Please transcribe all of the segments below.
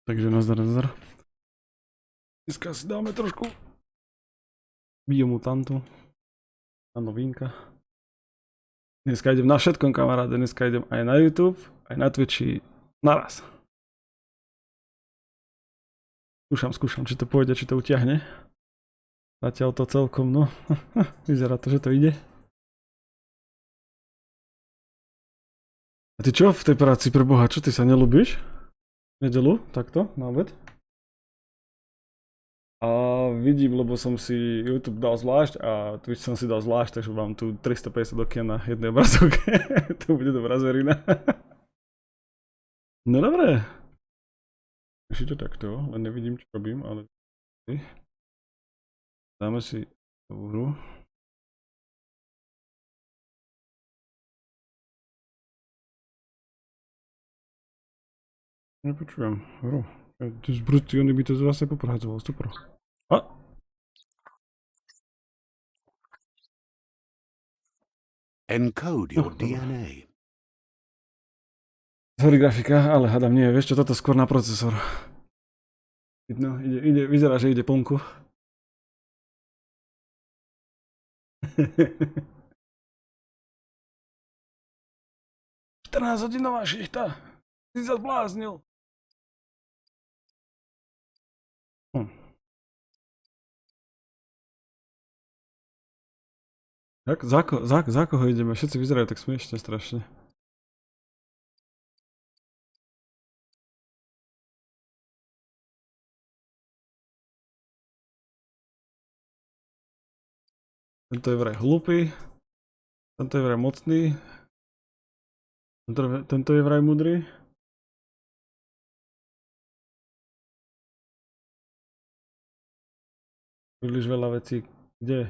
Takže nazdar, nazdar. Dneska si dáme trošku Biomutantu. A novínka. Dneska idem na všetkom, kamaráde. Dneska idem aj na YouTube, aj na Twitchi. Naraz. Skúšam, či to pôjde, či to utiahne. Zatiaľ to celkom, no. Vyzerá to, že to ide. A ty čo v tej práci pre Boha? Čo ty sa nelúbíš? Nedelu? Takto? Na obed? A vidím, lebo som si YouTube dal zvlášť a Twitch som si dal zvlášť, takže mám tu 350 okien na jednej obrazovke. To bude dobrá zverina. No dobré. Ešte to takto, len nevidím, čo robím, ale... Dáme si novú hru. Nepočujem hru. Zbrutý, by to zase popraczoval, super. A! Encode your DNA. Sorry grafika, ale hádam nie, vieš čo, toto skôr na procesor. No, vyzerá, že ide plnku. 14-hodinová šichta. Si sa zbláznil. Tak, za koho ideme? Všetci vyzerajú tak smiešne strašne. Tento je vraj hlupý. Tento je vraj mocný. Tento je vraj mudrý. Príliš veľa vecí. Kde?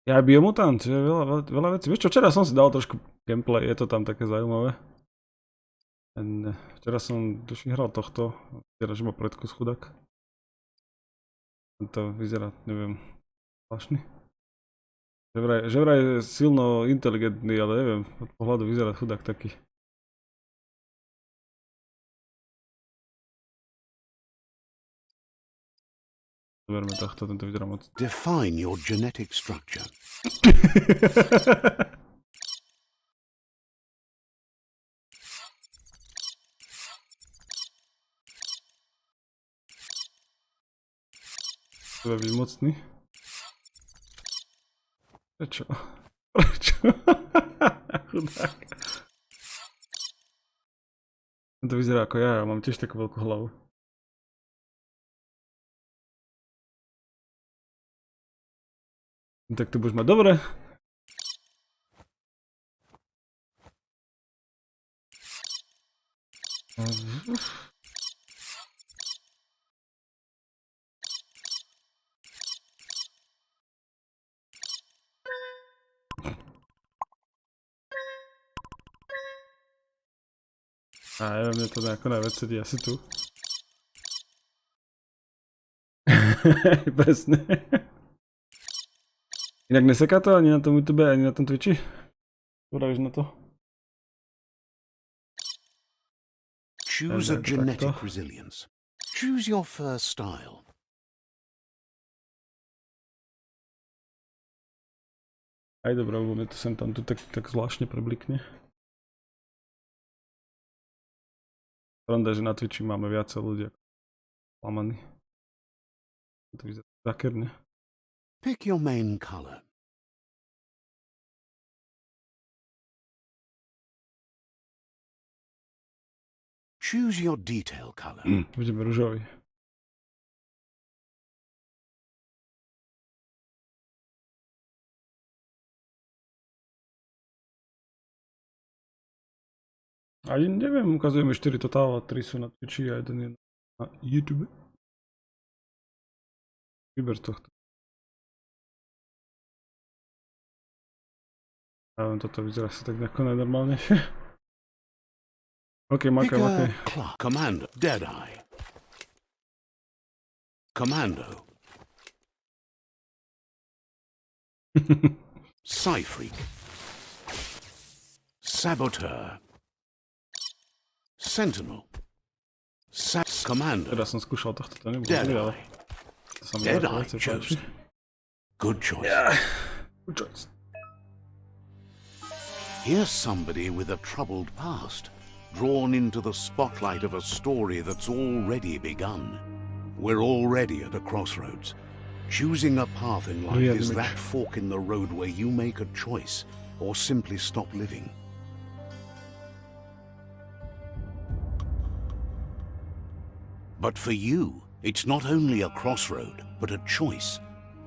Ja Biomutant, že veľa vecí. Vieš čo, včera som si dal trošku gameplay, je to tam také zaujímavé. Včera som tuším hral tohto, vyzerá, že má predkus chudák. To vyzerá, neviem, zvláštny. Že vraj je silno inteligentný, ale neviem, od pohľadu vyzerá chudák taký. Zoberme tohto, tento vyzerá moc. Define your genetic structure. Treba byť mocný. Prečo? Prečo? Chudák. To vyzerá ako ja mám tiež takú veľkú hlavu. Tak to budeš mať dobre. A ja mne to nejako najviac sedí asi tu. Presne. Inak neseká to ani na tom YouTube, ani na tom Twitchi? Poravíš na to? Choose a genetic resilience. Choose your first style. Aj dobré, lebo mne to sem tam tu tak zvláštne preblikne. Pravda, že na Twitchi máme viacej ľudí ako lamaní. To vyzerá zakerne. Pick your main color. Choose your detail color. Budeme ružový. A neviem, ukazujeme 4 totál, 3 sú na Twitchi a 1 je na YouTube. Vyber tohto. Ja viem, toto vyzerá si tak nejako najnormálnejšie. OK, makaj. Commando, Deadeye. Commando. Psyfreak. Saboteur. Sentinel. Commander. Teraz som skúšal tohto, to nebolo zlé, ale to sa mi veľmi páči. Good choice. Yeah. Good choice. Here's somebody with a troubled past, drawn into the spotlight of a story that's already begun. We're already at a crossroads. Choosing a path in life is that fork in the road where you make a choice or simply stop living. But for you, it's not only a crossroad, but a choice.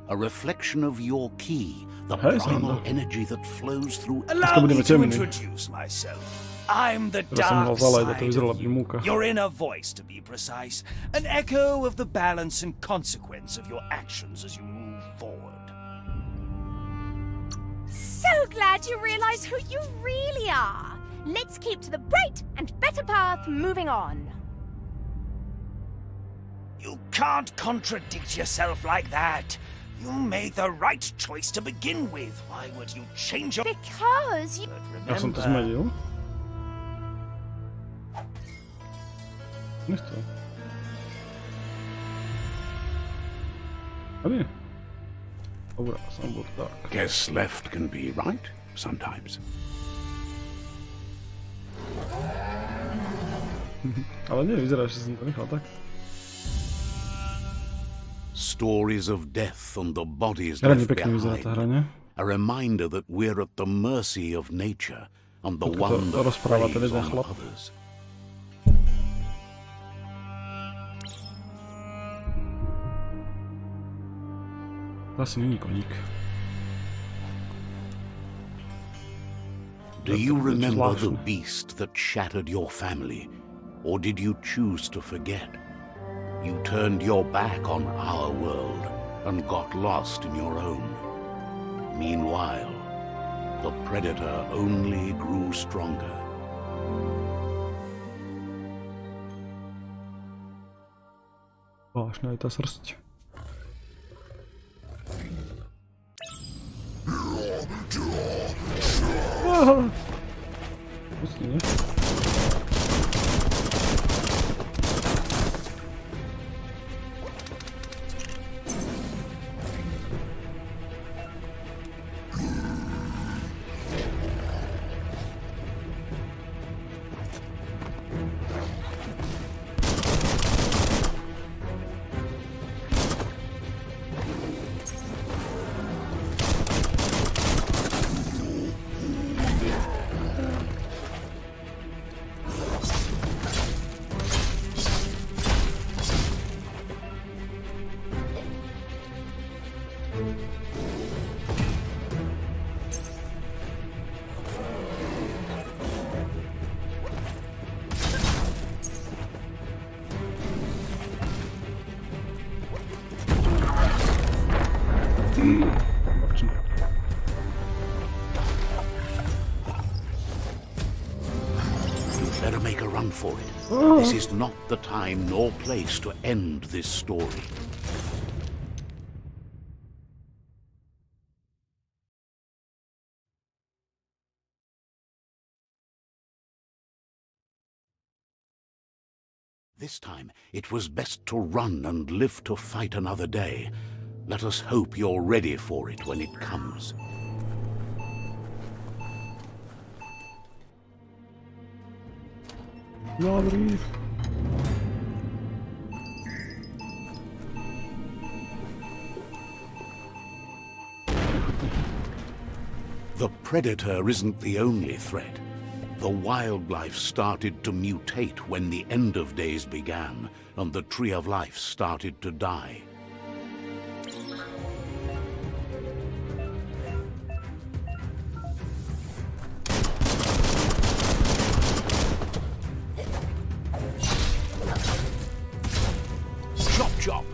A reflection of your key, the primal energy that flows through. Allow me to introduce myself. I'm the dark side of you. Your inner voice, to be precise. An echo of the balance and consequence of your actions as you move forward. So glad you realize who you really are. Let's keep to the bright and better path moving on. You can't contradict yourself like that. You made the right choice to begin with. Why would you change your... Because you... Ja som to zmenil. Nechcel. A nie. Dobra, som bol tak. Guess left can be right sometimes. Ale nie, vyzerá, že som to nechal tak. Stories of death and the bodies Hranie left pekne vyzerá tá behind. hranie. A reminder that we're at the mercy of nature and the To one that rozpráva preys ten jeden on chlap. others. To asi není koník. Do you to remember the zvláštne. beast that shattered your family? Or did you choose to forget? You turned your back on our world and got lost in your own. Meanwhile, the predator only grew stronger. Zvláštne aj tá srst. Pustí, nie? You'd better make a run for it. This is not the time nor place to end this story. This time, it was best to run and live to fight another day. Let us hope you're ready for it when it comes. Dobrý. The predator isn't the only threat. The wildlife started to mutate when the end of days began, and the tree of life started to die. Chop, chop!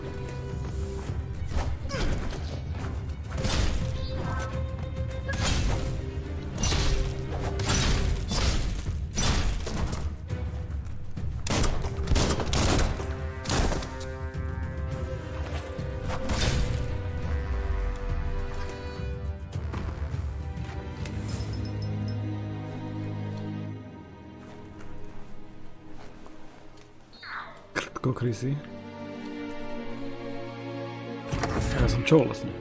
Krysy. Ja som čo vlastne?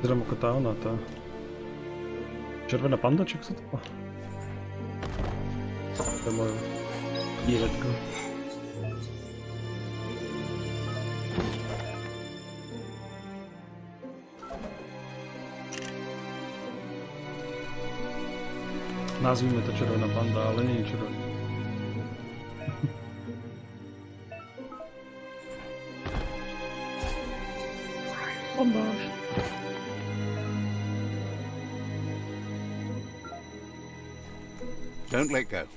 Zrejme ako tá ona, tá... Červená panda, či ako sa to má? To je moje dievetko. Nazvime to červená panda, ale nie je červená. Bombáž. Don't let go.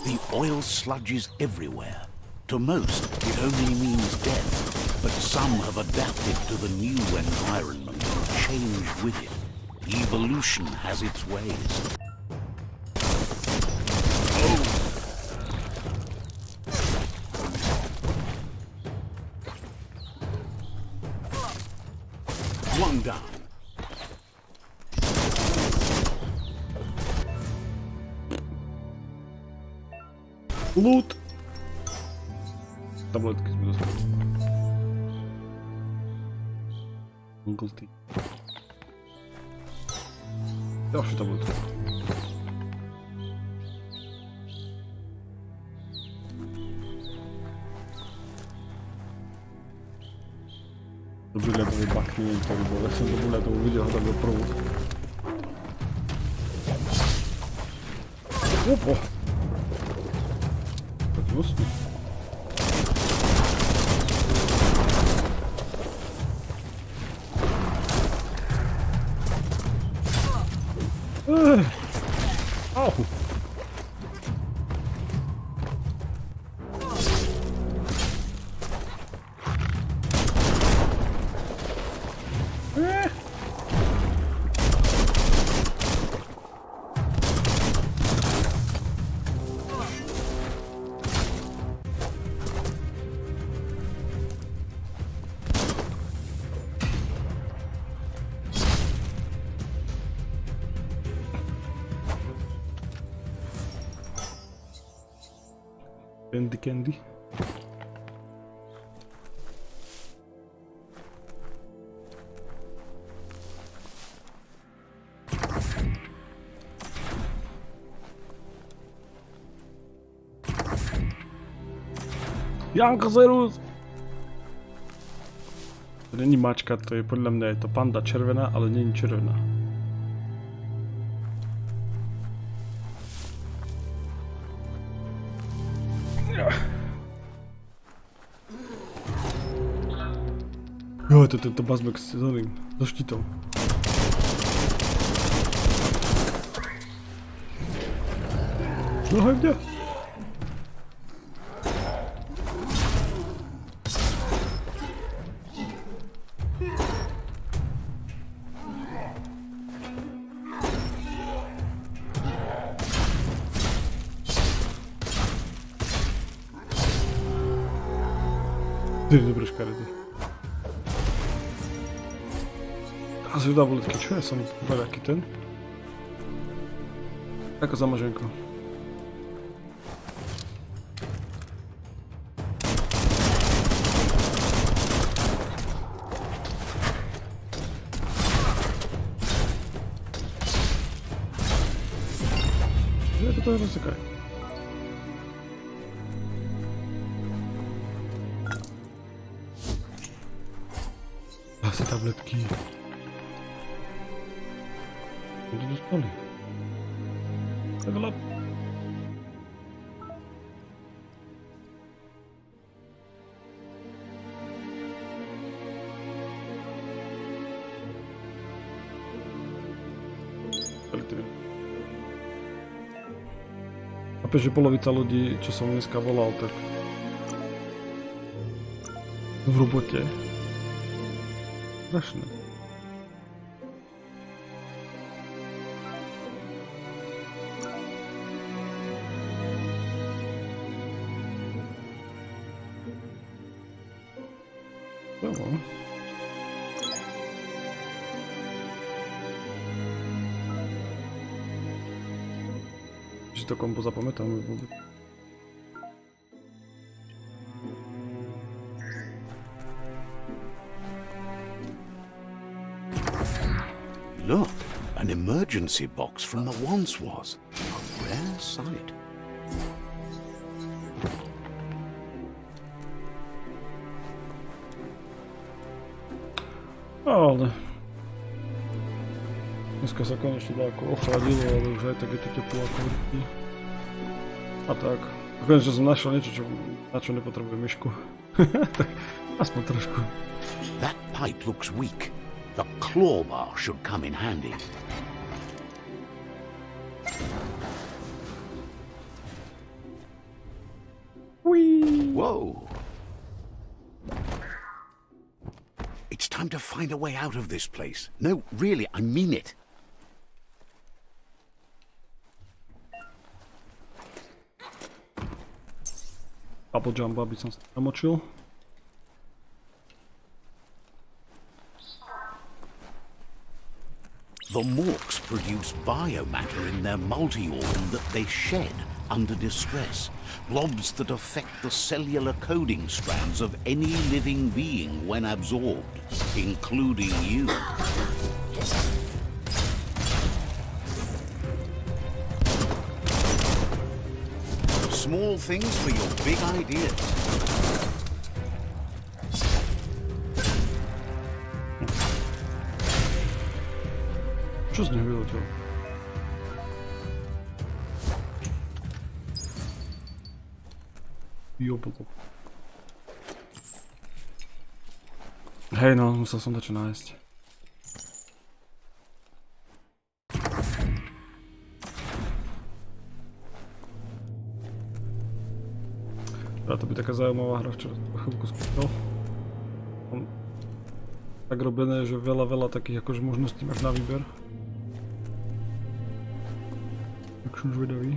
The oil sludges everywhere. To most, it only means death. But some have adapted to the new environment and changed with it. Evolution has its ways. One down. Loot! Tabletky sme dostali. Glty. Ďalšie tabletky. Dobrý ľadový bakný, ktorý bol. Ja som dobrý ľadovú videl, ho tam byl prvú. Opo! Tak hnusný. Au! Candy. Janka Zerus! To není mačka, to je podľa mňa je to panda červená, ale není červená. Jo, to je tento bazbek s oným, so štítom. No hejde! Ty je dobré škaredý. A si dá voletky, čo ja som povedal aký ten? Ako zamaženko. Je to je rozsekaj. Zase tabletky. Kde dostali? Level up. Chápeš, že polovica ľudí, čo som dneska volal, tak v robote. Strašné. Si to kombo zapamätám. Look, an emergency box from the once was. A rare sight. Ale... Dneska sa konečne dá ako ochladilo, ale už aj tak je to teplo ako vrtí. A tak. A konečne som našiel niečo, na čo nepotrebujem myšku. Tak aspoň trošku. That pipe looks weak. The claw bar should come in handy. Whee! Whoa! It's time to find a way out of this place. No, really, I mean it. Apple jump, aby som sa namočil. The morks produce biomatter in their multi-organ that they shed under distress. Blobs that affect the cellular coding strands of any living being when absorbed, including you. Small things for your big ideas. Čo z neho vyletel? Joblo. Hej no, musel som to čo nájsť. To by taká zaujímavá hra, včera som chvíľku skúšal. Tak robené, že veľa takých akože možností máš na výber.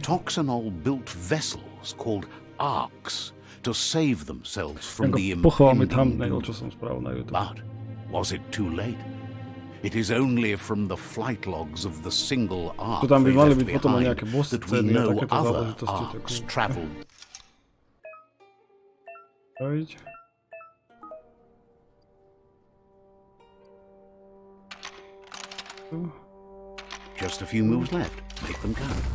Toxanol built vessels called arcs to save themselves from the pochval mi impending thumbnail, doom. čo som spravil na YouTube. But was it too late? It is only from the flight logs of the single arc To tam by they mali left byť potom aj behind nejaké boss that we scény a know takéto other záležitosti. arcs traveled. Spraviť. Just a few moves left. Make them count.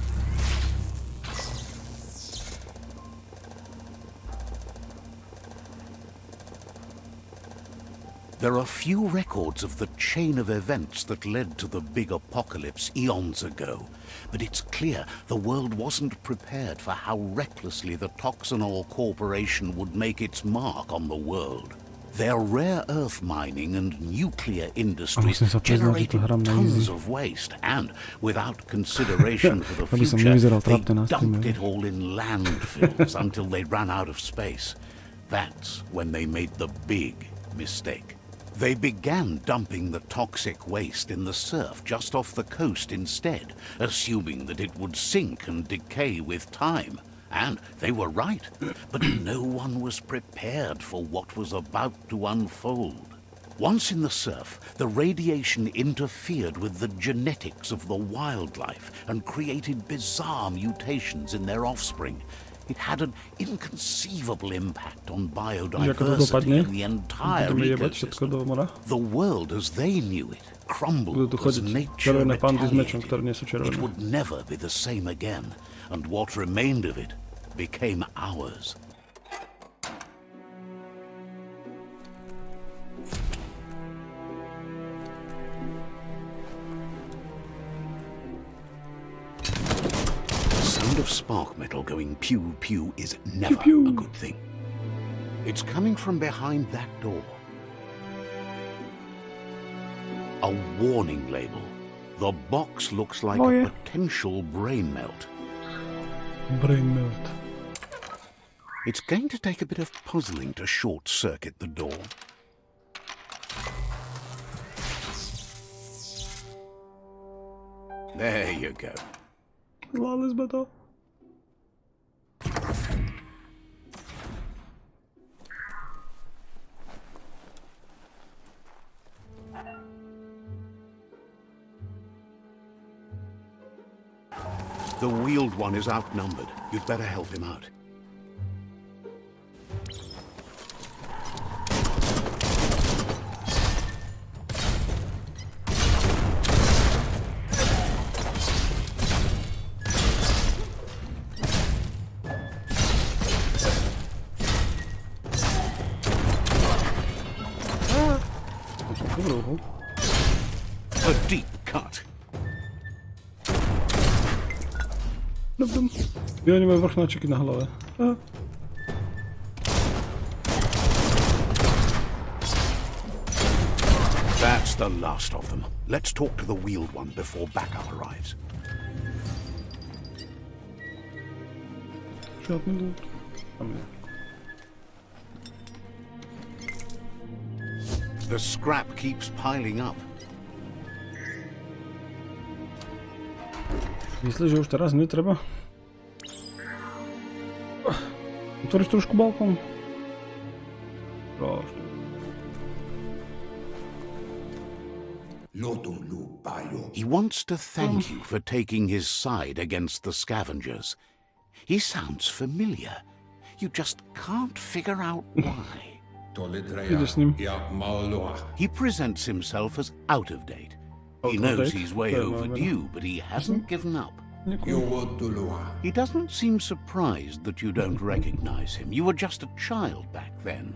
There are few records of the chain of events that led to the big apocalypse eons ago, but it's clear the world wasn't prepared for how recklessly the Toxanol Corporation would make its mark on the world. Their rare earth mining and nuclear industries generated tons of waste, and without consideration for the future, they dumped it all in landfills until they ran out of space. That's when they made the big mistake. They began dumping the toxic waste in the surf just off the coast instead, assuming that it would sink and decay with time. And they were right, but no one was prepared for what was about to unfold. Once in the surf, the radiation interfered with the genetics of the wildlife and created bizarre mutations in their offspring. It had an inconceivable impact on biodiversity and the entire ecosystem. The world as they knew it crumbled as nature retaliated. It would never be the same again, and what remained of it became ours. Of spark metal going pew pew is never a good thing. It's coming from behind that door. A warning label. The box looks like a potential brain melt. Brain melt. It's going to take a bit of puzzling to short-circuit the door. There you go. Lawless battle. The wheeled one is outnumbered. You'd better help him out. A deep cut. I oni mają wachnaczyki na halowe. That's the last of them. Let's talk to the wheeled one before backup arrives. Żadny lód. Tam nie. The scrap keeps piling up. Myślę, że już teraz nie trzeba. Otworzysz troszkę balkon? Proszę. He wants to thank you for taking his side against the scavengers. He sounds familiar. You just can't figure out why. Idę z nim. He presents himself as out of date. He Out of knows date? he's way Fair overdue, but he hasn't given up. Nie kurwa. He doesn't seem surprised that you don't recognize him. You were just a child back then,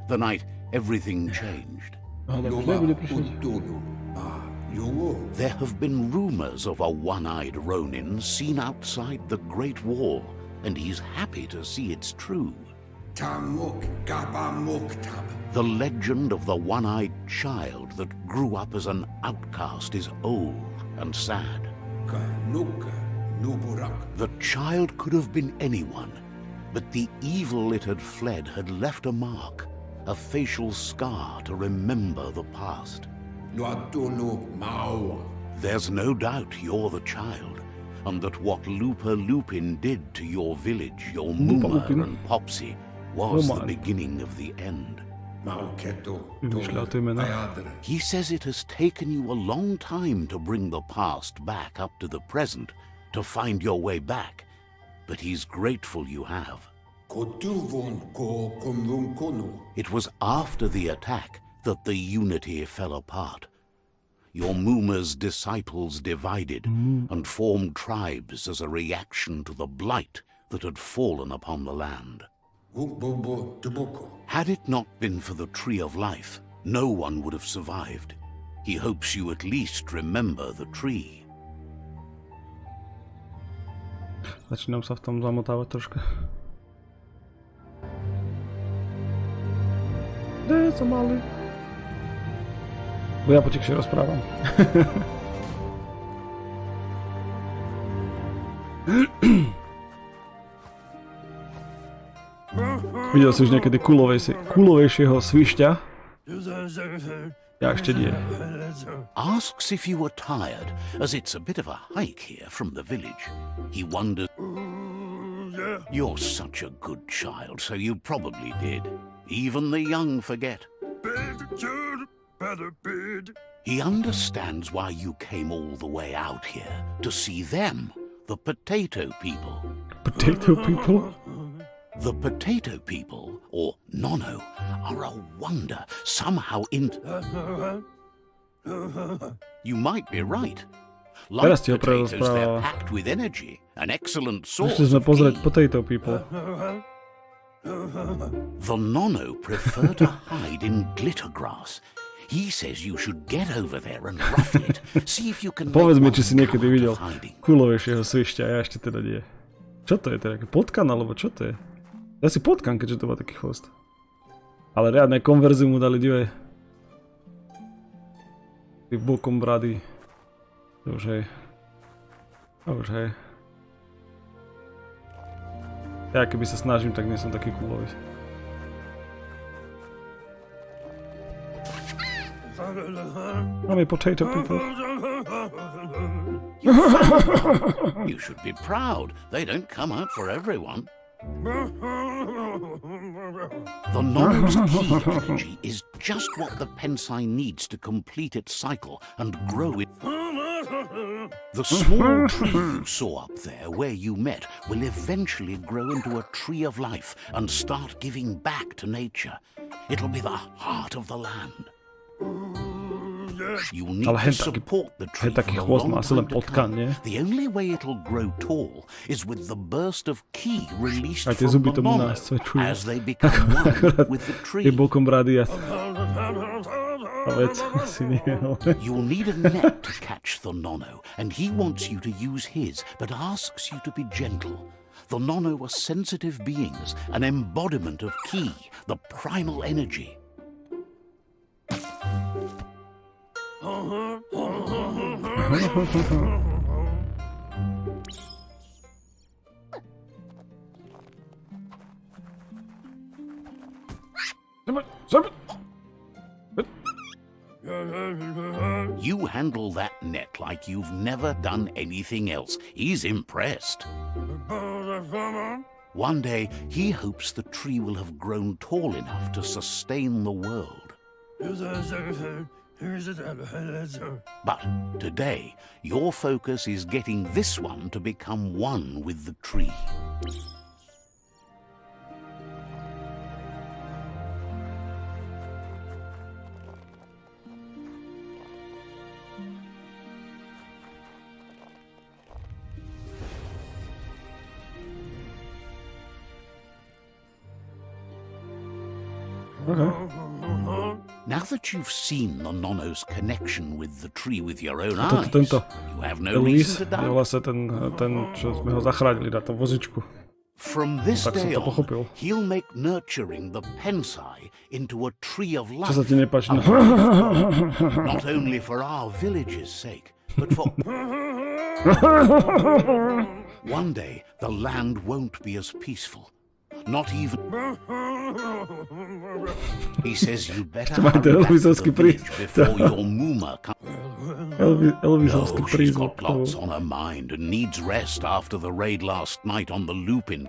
the night everything changed. Aha, dobra, daj będzie proszę. There have been rumors of a one-eyed Ronin seen outside the Great Wall, and he's happy to see it's true. The legend of the one-eyed child that grew up as an outcast is old and sad. The child could have been anyone, but the evil it had fled had left a mark, a facial scar to remember the past. There's no doubt you're the child, and that what LUPA-LUPIN did to your village, your Muma LUPA-LUPIN? and Popsy, was the Woman. beginning of the end. Myślę o tym, no. He says it has taken you a long time to bring the past back up to the present, to find your way back, but he's grateful you have. It was after the attack that the unity fell apart. Your Muma's disciples divided and formed tribes as a reaction to the blight that had fallen upon the land. Had it not been for the Tree of Life, no one would have survived. He hopes you at least remember the tree. Zaczynam się w tam zamotawać troszkę. Co mały? Bo ja po ciebie się rozprawam. Widział coś niekiedy kulowejszego swiścia? Ja jeszcze nie. Asks if you were tired, as it's a bit of a hike here from the village. He wonders... You're such a good child, so you probably did. Even the young forget. He understands why you came all the way out here, to see them, the potato people. Potato people? The potato people, or Nono, are a wonder, somehow You might be right. Like Teraz ci opowiadam potatoes, they're sprawę. packed with energy, an excellent source Myślę, że of pozreć feed. potato people. The Nono prefer to hide in glittergrass. He says you should get over there and ruffle it. See if you can Powiedz mi, make czy si one niekedy come videl out of hiding. kulowejšieho svišťa, ja ešte teda nie. Čo to je teda? Potkan alebo čo to je? Ja si potkan, keďže to má taký chvost. Ale riadne konverzi mu dali, divaj. Ty bokom brady. Už hej. Už hej. Ja keby sa snažím, tak nie som taký kulový. Máme potato people. You should be proud. They don't come out for everyone. The Nono's key energy is just what the Pensai needs to complete its cycle and grow it. The small tree you saw up there where you met will eventually grow into a tree of life and start giving back to nature. It'll be the heart of the land. You'll need to support the tree for a long time to come. The only way it'll grow tall is with the burst of ki released from the nono as they become one with the tree. You'll need a net to catch the nono, and he wants you to use his, but asks you to be gentle. The nono are sensitive beings, an embodiment of ki, the primal energy. You handle that net like you've never done anything else. He's impressed. One day, he hopes the tree will have grown tall enough to sustain the world. But today, your focus is getting this one to become one with the tree. Now that you've seen the nono's connection with the tree with your own eyes, you have no reason to doubt. From this day on, he'll make nurturing the PSI into a tree of life. Not only for our village's sake, but for... One day, the land won't be as peaceful. Not even... He says you better hurry back to the village before your Muma comes. No, she's got lots on her mind and needs rest after the raid last night on the Lupin.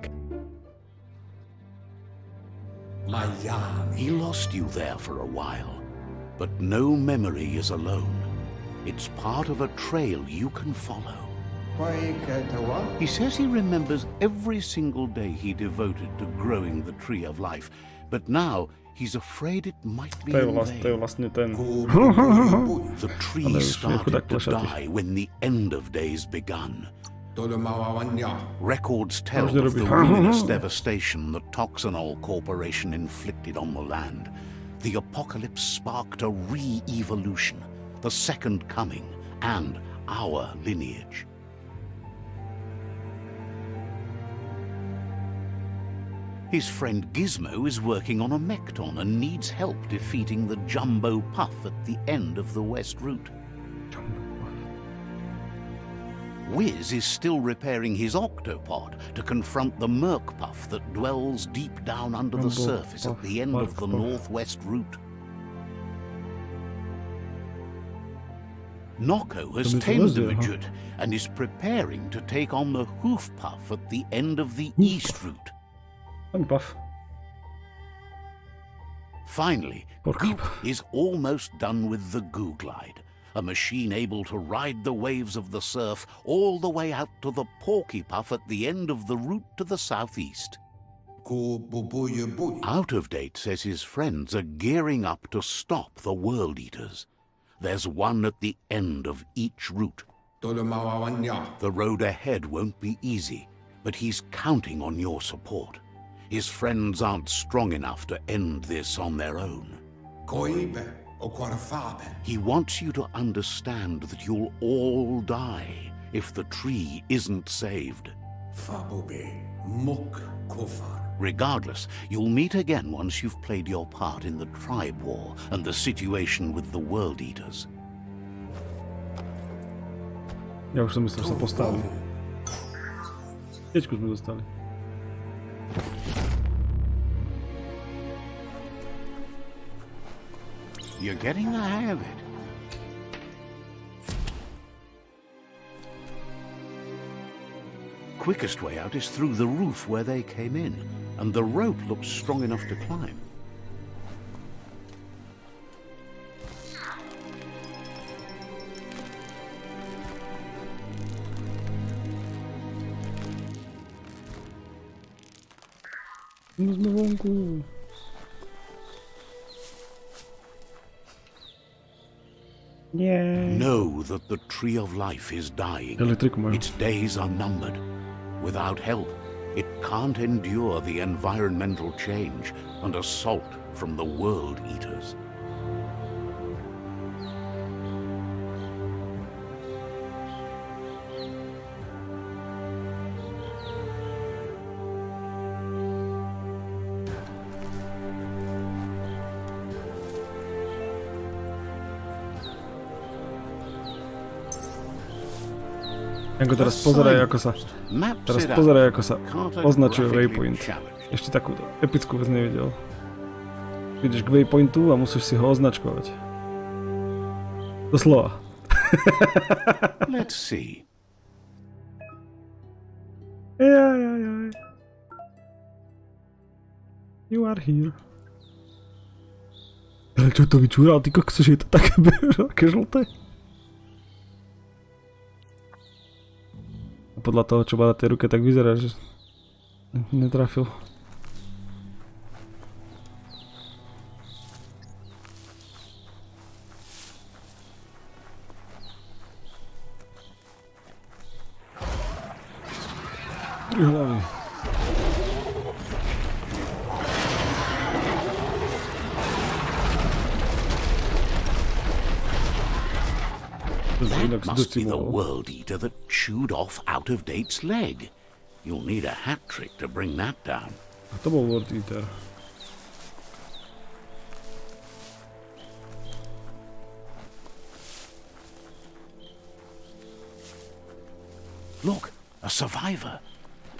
He lost you there for a while, but no memory is alone. It's part of a trail you can follow. He says he remembers every single day he devoted to growing the tree of life, but now he's afraid it might be in vain. The tree started to die when the end of days begun. Records tell of the ruinous devastation the Toxanol Corporation inflicted on the land. The apocalypse sparked a re-evolution, the second coming, and our lineage. His friend Gizmo is working on a Mekton and needs help defeating the Jumbo Puff at the end of the West Route. Wiz is still repairing his octopod to confront the Merc Puff that dwells deep down under the surface at the end of the Northwest Route. Noko has tamed the Veget and is preparing to take on the Hoof Puff at the end of the East Route. Puff. Finally, Goop is almost done with the Goo Glide, a machine able to ride the waves of the surf all the way out to the Porky Puff at the end of the route to the southeast. Out of Date says his friends are gearing up to stop the World Eaters. There's one at the end of each route. The road ahead won't be easy, but he's counting on your support. His friends aren't strong enough to end this on their own. He wants you to understand that you'll all die if the tree isn't saved. Regardless, you'll meet again once you've played your part in the tribe war and the situation with the World Eaters. Ja już sobie myślę, że postawię. Jedźku sme dostali. You're getting the hang of it. Quickest way out is through the roof where they came in, and the rope looks strong enough to climb. No sme vonku. Nie. Know that the tree of life is dying. Elektryku mają. Its days are numbered. Without help, it can't endure the environmental change and assault from the world eaters. Ako teraz pozeraj, ako sa... Teraz pozeraj, ako sa označuje waypoint. Ešte takú epickú vec nevidel. Ideš k waypointu a musíš si ho označkovať. Doslova. Let's see. Jaj. You are here. Ale čo to vyčúral? Ty kokso, že je to také žlté? Podľa toho, čo má na tej ruke, tak vyzerá, že netrafil. Tri hlavy. That must be the world eater that chewed off Out-of-Date's leg. You'll need a hat trick to bring that down. A to bol world eater. Look, a survivor.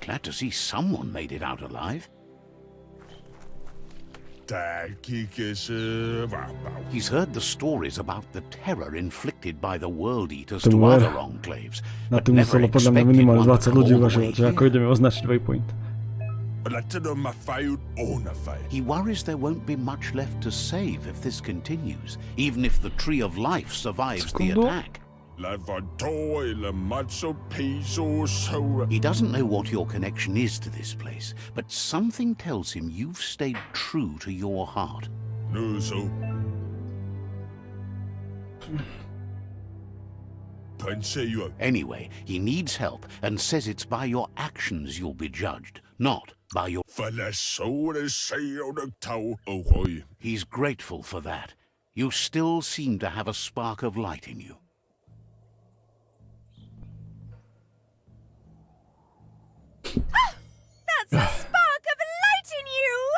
Glad to see someone made it out alive. He's heard the stories about the terror inflicted by the world eaters to other enclaves, Na but tým never muselo podľa mňa expected minimálne one to 20 come ľudí all the way uvažovať, že ako here. ideme označiť waypoint. He worries there won't be much left to save if this continues, even if the Tree of Life survives the Sekundu. attack. He doesn't know what your connection is to this place, but something tells him you've stayed true to your heart. Anyway, he needs help and says it's by your actions you'll be judged, not by your... He's grateful for that. You still seem to have a spark of light in you. That's a spark of light in you!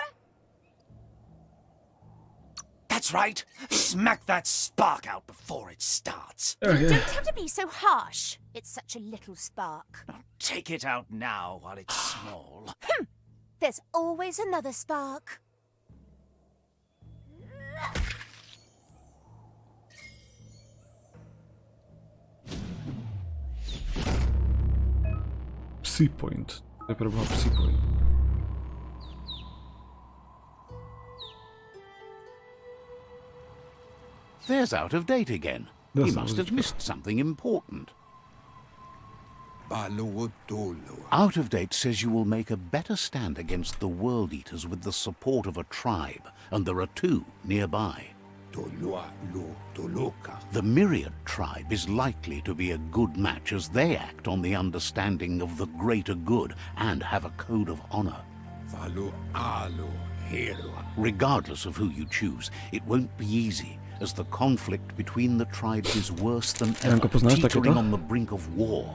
That's right. Smack that spark out before it starts. Don't have to be so harsh. It's such a little spark. Now take it out now while it's small. There's always another spark. PSI-POINT. To je preboha PSI-POINT. There's Out-of-Date again. He That's must have not missed something important. Out-of-Date says you will make a better stand against the World Eaters with the support of a tribe, and there are two nearby. The Myriad tribe is likely to be a good match as they act on the understanding of the greater good and have a code of honor. Regardless of who you choose, it won't be easy, as the conflict between the tribes is worse than ever, Janko, poznáš teetering takéto? on the brink of war.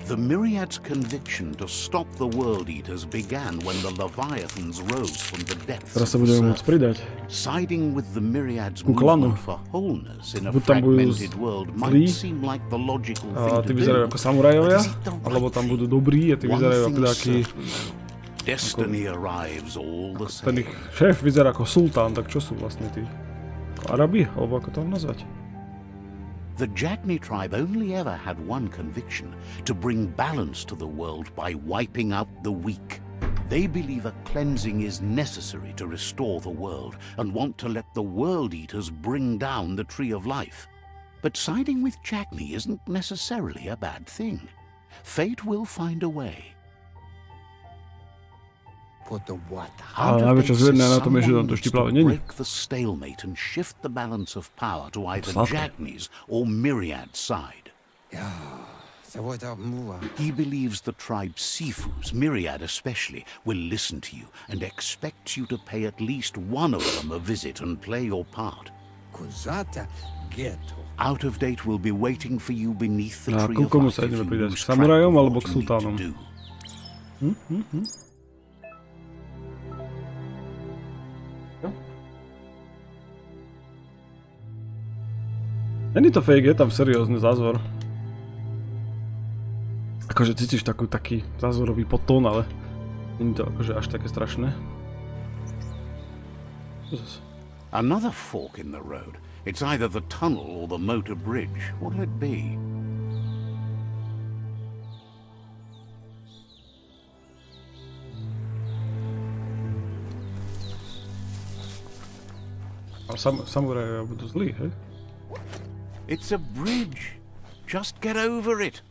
The Myriad's conviction to stop the World Eaters began when the Leviathans rose from the depths Teraz sa of the budeme môcť surf. pridať. Siding with the Myriad's Ku klanu. movement for wholeness in a Buď tam budú fragmented world zlí, might seem like the logical A thing tí to vyzerajú do. ako samurajovia, But is it the right alebo tam thing? budú dobrí a tí One vyzerajú ako thing's takí... certain, destiny arrives all the Ten same. ich šéf vyzerá ako sultán, tak čo sú vlastne tí? Ako Arabi? Alebo ako to mám nazvať? The Jagni tribe only ever had one conviction, to bring balance to the world by wiping out the weak. They believe a cleansing is necessary to restore the world and want to let the World Eaters bring down the Tree of Life. But siding with Jagni isn't necessarily a bad thing. Fate will find a way. Ale najväčšia zvedná na tom je, že tam to štiplavé není. Break the stalemate and shift the balance of power to either Sladké. Jagny's or Myriad's side. He believes the tribe Sifus, Myriad especially, will listen to you and expects you to pay at least one of them a visit and play your part. Out of Date will be waiting for you beneath the tree of komu life sa if ideme you pridať? lose K samurajom track of alebo what k you need to sultánom? do. Není to fake, je tam seriózny zázvor. Akože cítiš taký zázvorový podtón, ale není to akože až také strašné. Another fork in the road. It's either the tunnel or the motor bridge. What'll it be? Ale samurajovia budú zlí, hej? It's a bridge. Just get over it.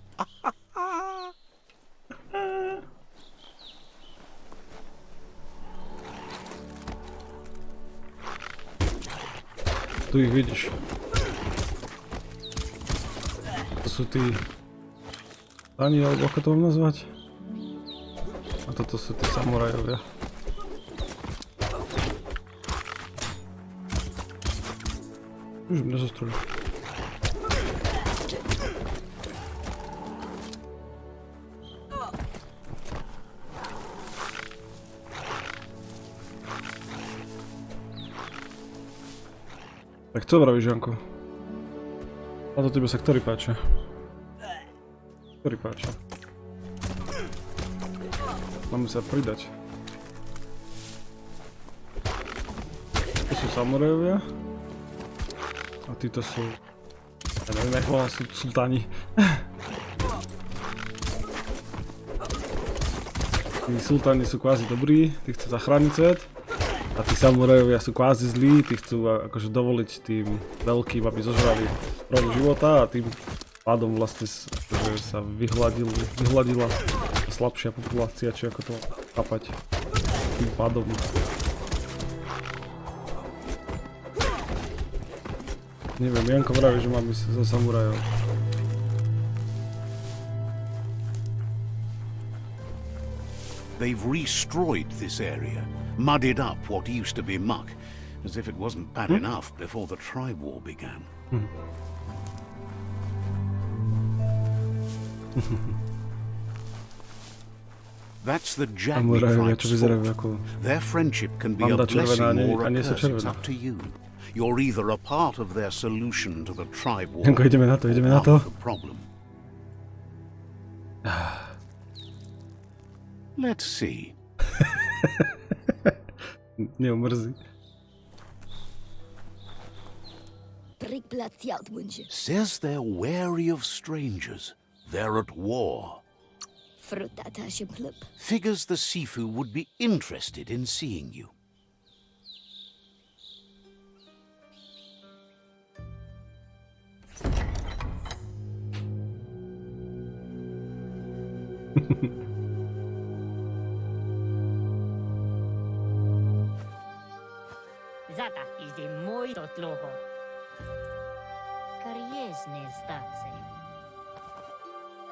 Tu ich vidíš. To sú tí... Ani, alebo ako to mám nazvať? A toto sú tí samurajovia. Už mňa zostrúli. Tak co vravíš, Janko? A to tebe sa ktorý páčia? Ktorý páčia? Máme sa pridať. To sú samurajovia. A títo sú... Ja neviem, jak volá, sú sultáni. Tí sultáni sú kvázi dobrí, tí chcú zachrániť svet. A tí samurajovia sú kvázi zlí, tí chcú akože dovoliť tým veľkým, aby zožrali rodu života a tým pádom vlastne akože sa vyhladila slabšia populácia, či ako to chápať. Tým pádom. Neviem, Janko vraví, že mám ísť za samurajov. They've destroyed this area, muddied up what used to be muck, as if it wasn't bad enough before the tribe war began. That's the Jagny tribe's fault. Their friendship can be a blessing or a curse, it's up to you. You're either a part of their solution to the tribe war, Janko, ideme na to, ideme na or to. the problem. Let's see. Neomrzí. Says they're wary of strangers. They're at war. Figures the Sifu would be interested in seeing you. Zata idzie mój do tloho. Kariesne stace.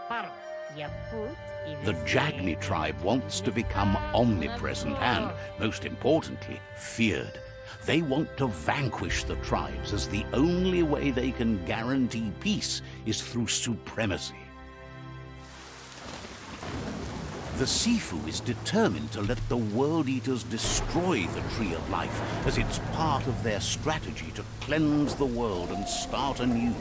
Paro, ja put i The Jagny tribe wants to become omnipresent and, most importantly, feared. They want to vanquish the tribes, as the only way they can guarantee peace is through supremacy. The Sifu is determined to let the World Eaters destroy the Tree of Life, as it's part of their strategy to cleanse the world and start anew.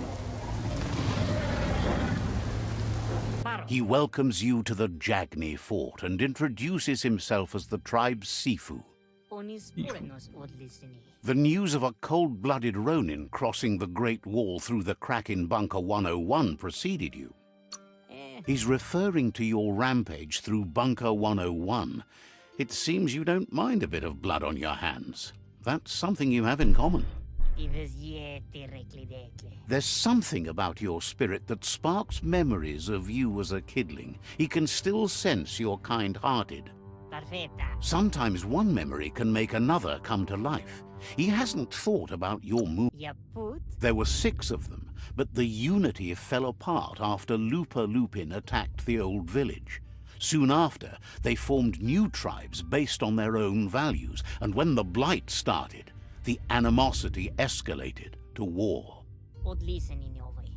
He welcomes you to the Jagny fort and introduces himself as the tribe's Sifu. The news of a cold-blooded Ronin crossing the Great Wall through the crack in Bunker 101 preceded you. He's referring to your rampage through Bunker 101. It seems you don't mind a bit of blood on your hands. That's something you have in common. There's something about your spirit that sparks memories of you as a kidling. He can still sense you're kind-hearted. Sometimes one memory can make another come to life. He hasn't thought about your move. There were 6 of them, but the unity fell apart after LUPA-LUPIN attacked the old village. Soon after, they formed new tribes based on their own values, and when the Blight started, the animosity escalated to war.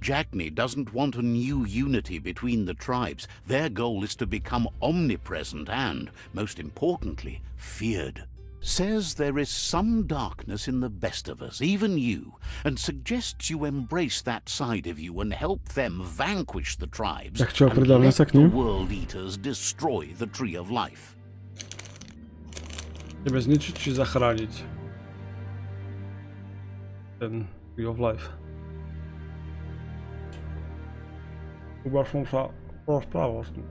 Jackney doesn't want a new unity between the tribes. Their goal is to become omnipresent and, most importantly, feared. Says there is some darkness in the best of us, even you, and suggests you embrace that side of you and help them vanquish the tribes and let the World Eaters destroy the Tree of Life. Ciebie zniszczyć czy zachranić? Ten Tree of Life. Chyba są po sprawa z tym.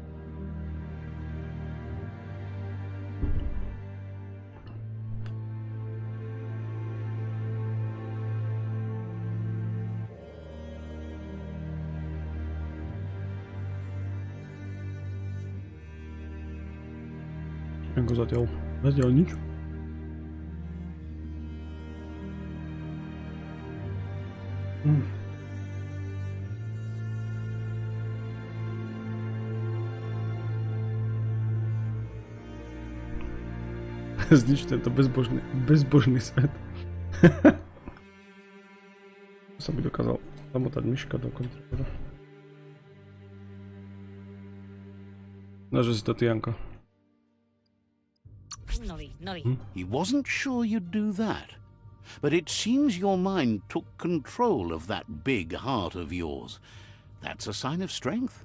Jak go zadjął? Zadzielnić? Zniszcz ten to bezbożny svet. Sobie dokazał zamotać myszka do kontrolera. Że jest to Janka. He wasn't sure you'd do that, but it seems your mind took control of that big heart of yours. That's a sign of strength.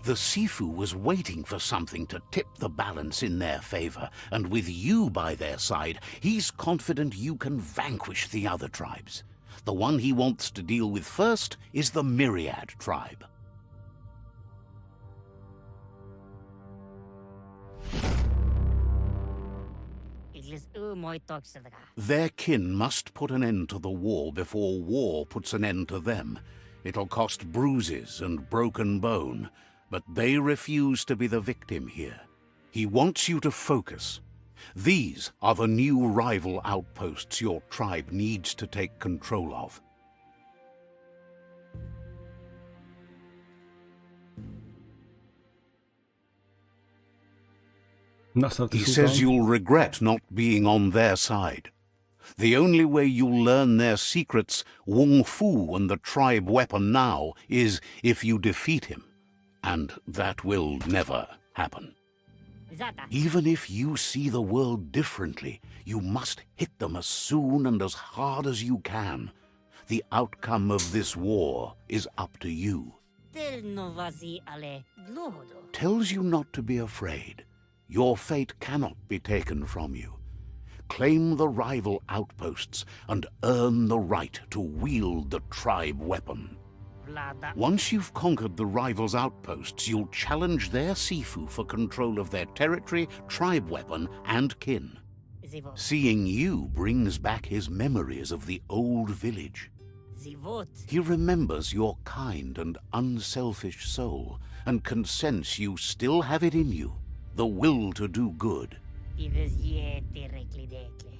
The Sifu was waiting for something to tip the balance in their favor, and with you by their side, he's confident you can vanquish the other tribes. The one he wants to deal with first is the Myriad tribe. Their kin must put an end to the war before war puts an end to them. It'll cost bruises and broken bone, but they refuse to be the victim here. He wants you to focus. These are the new rival outposts your tribe needs to take control of. He says you'll regret not being on their side. The only way you'll learn their secrets, Wung Fu and the tribe weapon now, is if you defeat him. And that will never happen. Even if you see the world differently, you must hit them as soon and as hard as you can. The outcome of this war is up to you. Tells you not to be afraid. Your fate cannot be taken from you. Claim the rival outposts and earn the right to wield the tribe weapon. Once you've conquered the rivals' outposts, you'll challenge their Sifu for control of their territory, tribe weapon, and kin. Seeing you brings back his memories of the old village. He remembers your kind and unselfish soul, and can sense you still have it in you, the will to do good.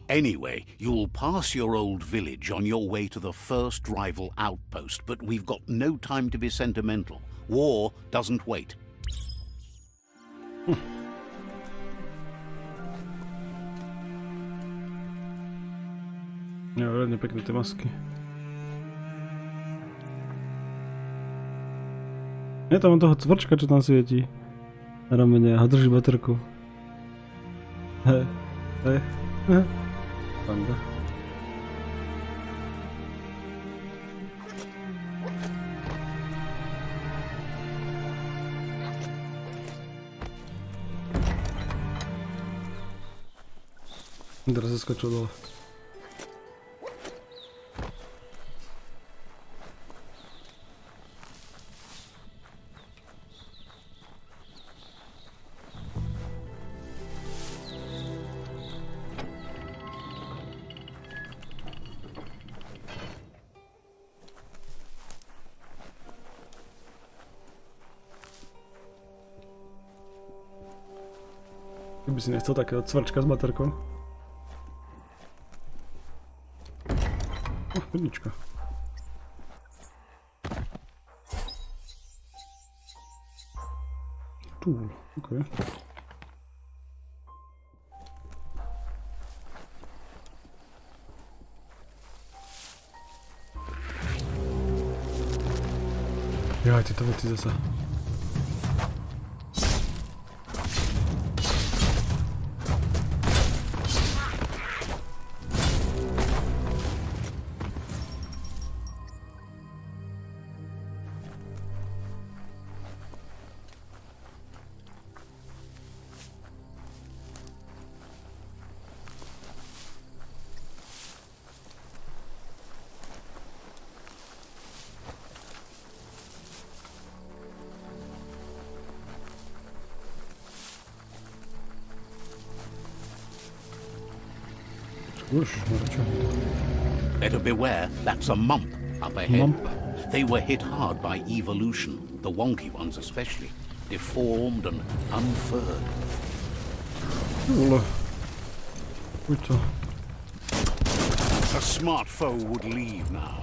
Anyway, you'll pass your old village on your way to the first rival outpost, but we've got no time to be sentimental. War doesn't wait. Nie, pekne te maski. Nie, tam mam toho cvrčka, čo tam svietí na ramene a drží baterku. Hej. Panda. Teraz zaskoczył dole. Keby si nechcel takého cvrčka s baterkou. Pernička. Tool, okej. Jaj, tieto veci zasa. Better beware, that's a mump up ahead. Mump. They were hit hard by evolution, the wonky ones especially, deformed and unfurred. Kyllä. Mitä? A smart foe would leave now.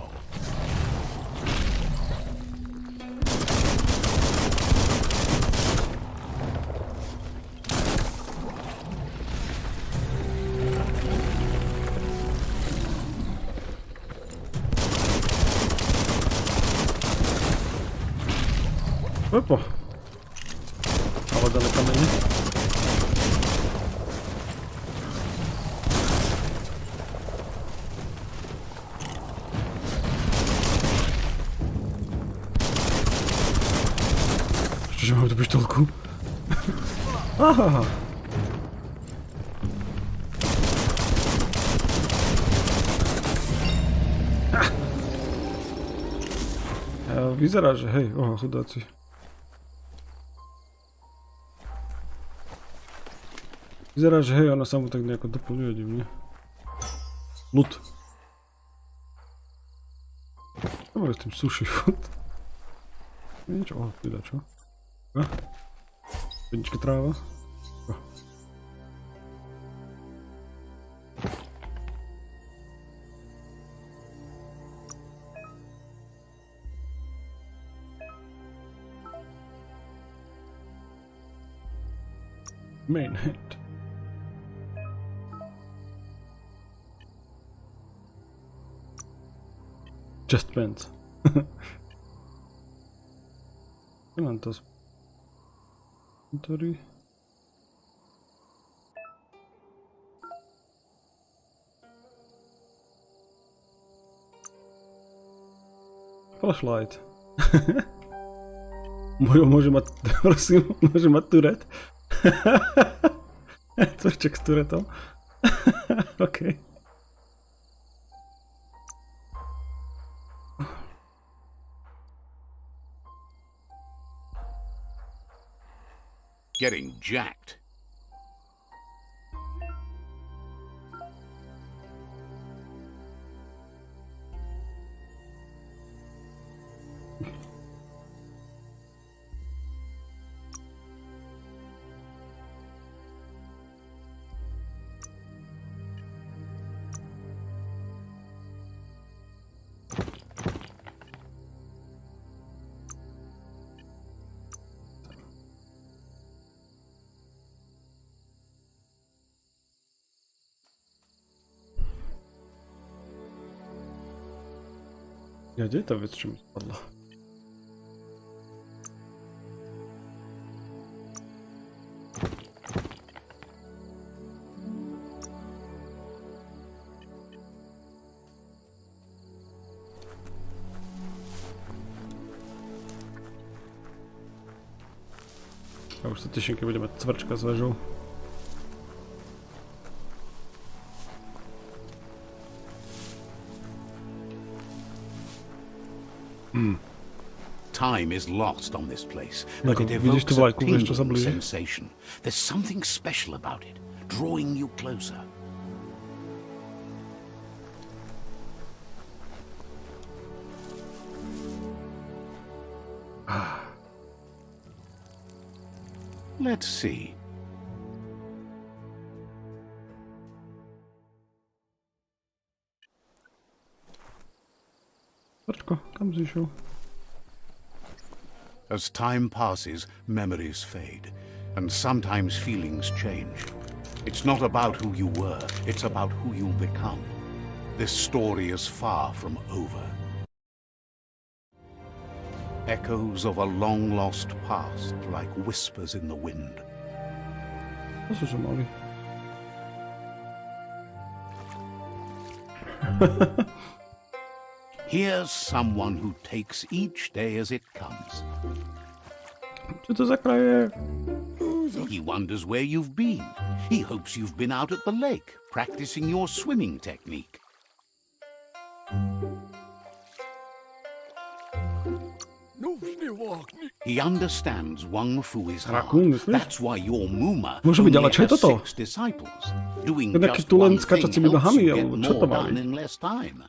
Opa. Havadan kameni. Że mam tu pisztolku. Aha. Vyzerá, že hej, oha, chudáci. Vyzerá, že hej, ona sa mu tak nejako doplňuje divne. Loot. Dobre, s tým sushi food. Niečo, oha, teda čo? Penička tráva. Main head. Just pants. Mám to inventory. Flashlight. Môže mať, prosím, môže mať turet. Cvrček s turetom. OK. Getting jacked. Ja, kde je tá vec, čo mi spadla? Ja už sa teším, keď budeme mať cvrčka s väžou. Time is lost on this place, but it Vidíš tú evokes a vlajku, vieš, čo sa tingling blíži? sensation. There's something special about it, drawing you closer. Let's see. Prčko, kam si išiel? As time passes, memories fade, and sometimes feelings change. It's not about who you were, it's about who you'll become. This story is far from over. Echoes of a long-lost past, like whispers in the wind. To sú mali. Here's someone who takes each day as it comes. Čo to za kraje? He wonders where you've been. He hopes you've been out at the lake, practicing your swimming technique. He understands Wang Fu is hard. Rakún, myslíš? That's why your Muma Môže byť, ale only čo je has toto? 6 disciples. Doing To je taký just tu len one skáčacími thing helps nohami, you get alebo čo to more má done byť? in less time.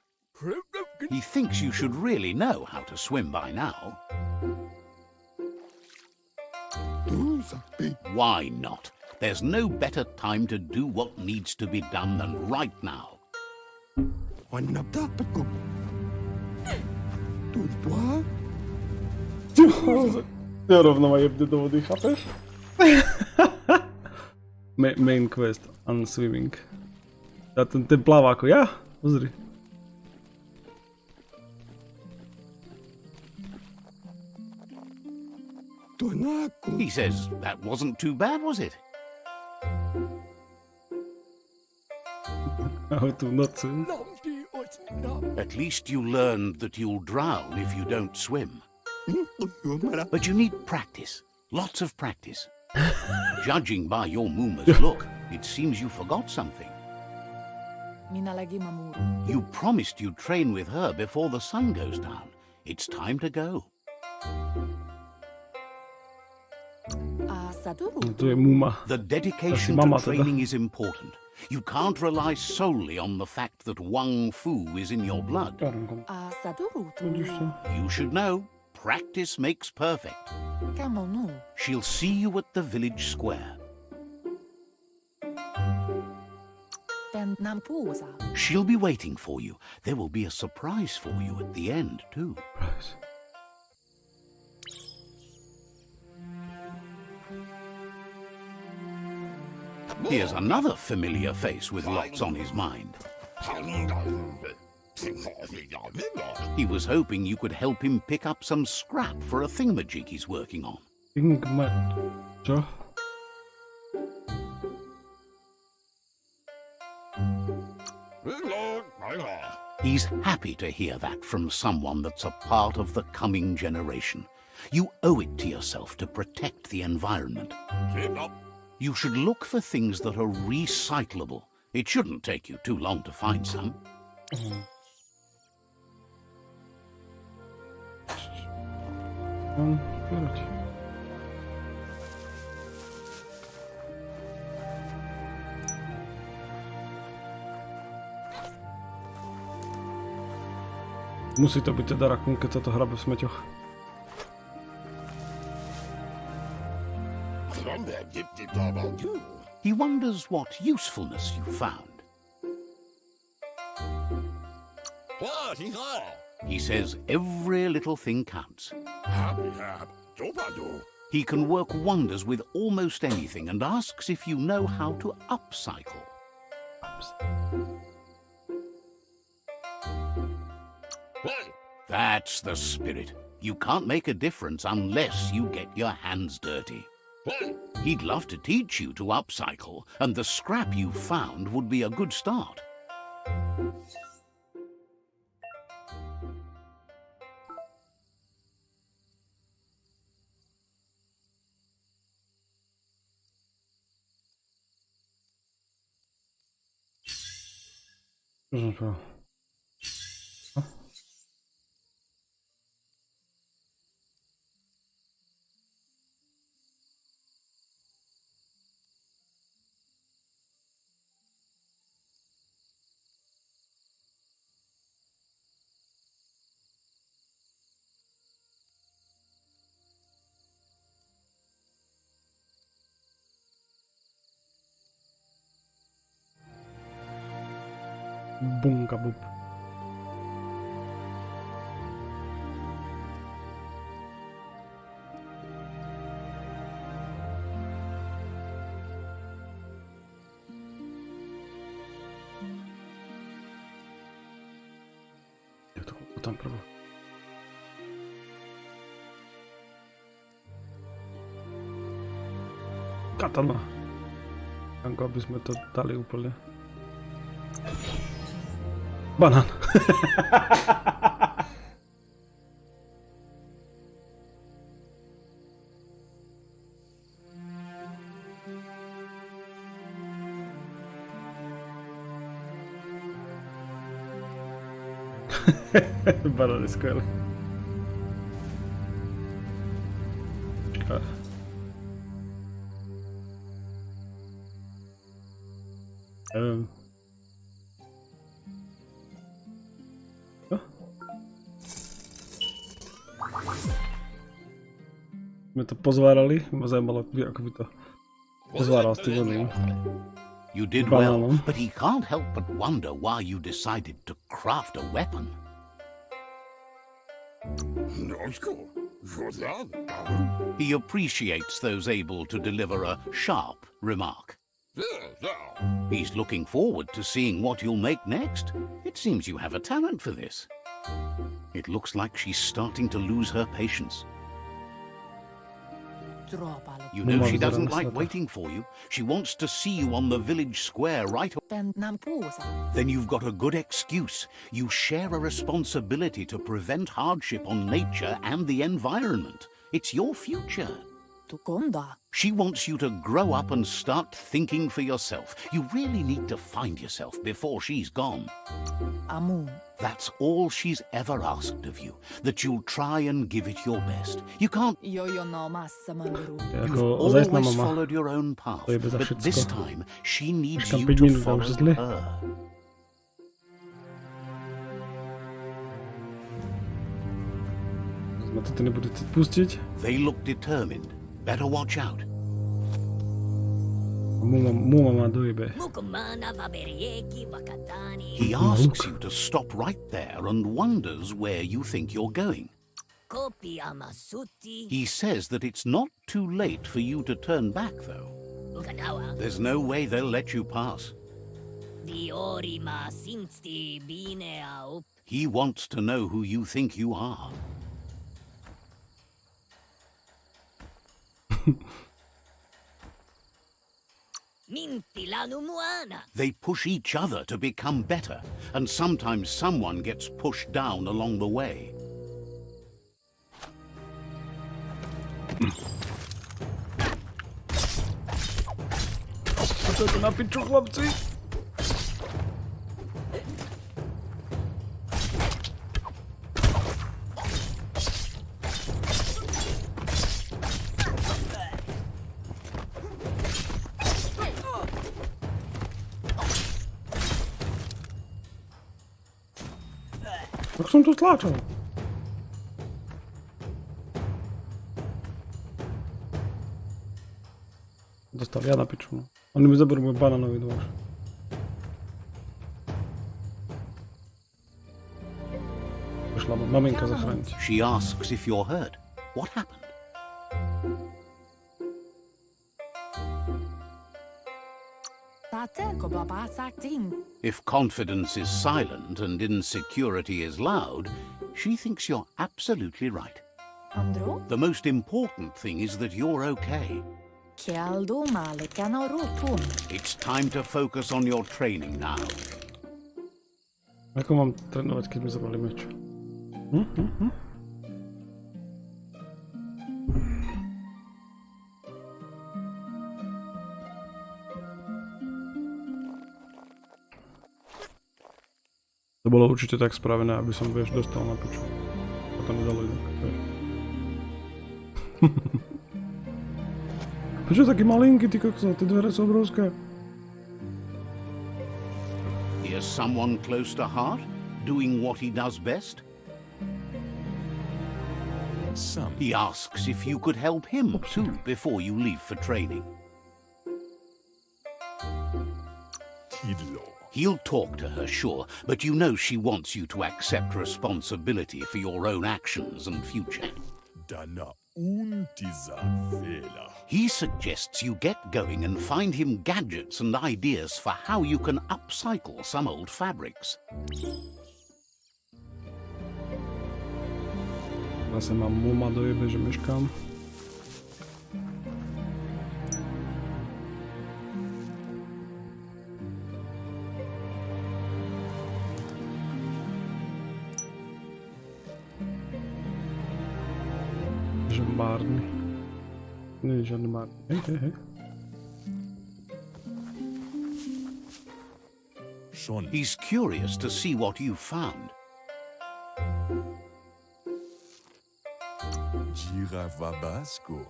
He thinks you should really know how to swim by now. Why not? There's no better time to do what needs to be done than right now. Ja rovno ma jebne do vody, chápeš? Main quest, unswimming. A ten pláva ako ja? Pozri. He says that wasn't too bad, was it? How to not swim. At least you learned that you'll drown if you don't swim. But you need practice. Lots of practice. Judging by your Muma's look, it seems you forgot something. You promised you'd train with her before the sun goes down. It's time to go. Tu je Muma. The dedication mama to teda. training is important. You can't rely solely on the fact that Wang Fu is in your blood. Vidíš to? You should know, practice makes perfect. She'll see you at the village square. She'll be waiting for you. There will be a surprise for you at the end, too. Right. Here's another familiar face with lots on his mind. He was hoping you could help him pick up some scrap for a thingamajig he's working on. Čo? He's happy to hear that from someone that's a part of the coming generation. You owe it to yourself to protect the environment. You should look for things that are recyclable. It shouldn't take you too long to find some. Musí to byť teda rakún, keď sa to hrabe v smeťoch. He wonders what usefulness you found. He says every little thing counts. He can work wonders with almost anything and asks if you know how to upcycle. That's the spirit. You can't make a difference unless you get your hands dirty. He'd love to teach you to upcycle, and the scrap you found would be a good start. Bunka bub. Tam prvo. Katana. Ako by sme to dali úplne. Banán. Banán je skvelý. Neviem. Čo? Sme to pozvárali, ma zaujímalo, ako by to pozváral s tým oným. You did well, but he can't help but wonder why you decided to craft a weapon. He appreciates those able to deliver a sharp remark. He's looking forward to seeing what you'll make next. It seems you have a talent for this. It looks like she's starting to lose her patience. You know she doesn't like waiting for you. She wants to see you on the village square right away. Then you've got a good excuse. You share a responsibility to prevent hardship on nature and the environment. It's your future. She wants you to grow up and start thinking for yourself. You really need to find yourself before she's gone. That's all she's ever asked of you, that you'll try and give it your best. You can't... You've always followed your own path, but this time she needs you to follow her. They look determined. Better watch out. He asks you to stop right there and wonders where you think you're going. He says that it's not too late for you to turn back, though. There's no way they'll let you pass. He wants to know who you think you are. They push each other to become better, and sometimes someone gets pushed down along the way. Jak są tu tlaczą? Dostał ja na pieczunu. Oni mi zabrał mój bananowy dłoż. Wyszła maminka zachronić. She asks if you're hurt. What happened? If confidence is silent and insecurity is loud, she thinks you're absolutely right. The most important thing is that you're okay. It's time to focus on your training now. Ako mam trenować, kiedy mi zabrali miecz? To bolo určite tak spravené, aby som, vieš, dostal na piču. Potom mi dalo inak, vieš. Prečo taký malinký, ty kokso? Tie dvere sú obrovské. Here's someone close to heart, doing what he does best. He asks if you could help him too before you leave for training. He'll talk to her, sure, but you know she wants you to accept responsibility for your own actions and future. He suggests you get going and find him gadgets and ideas for how you can upcycle some old fabrics. Zase ma mama dojebe, že meškám. Že márny. Nie je žiadny márny. Hej. He's curious to see what you found.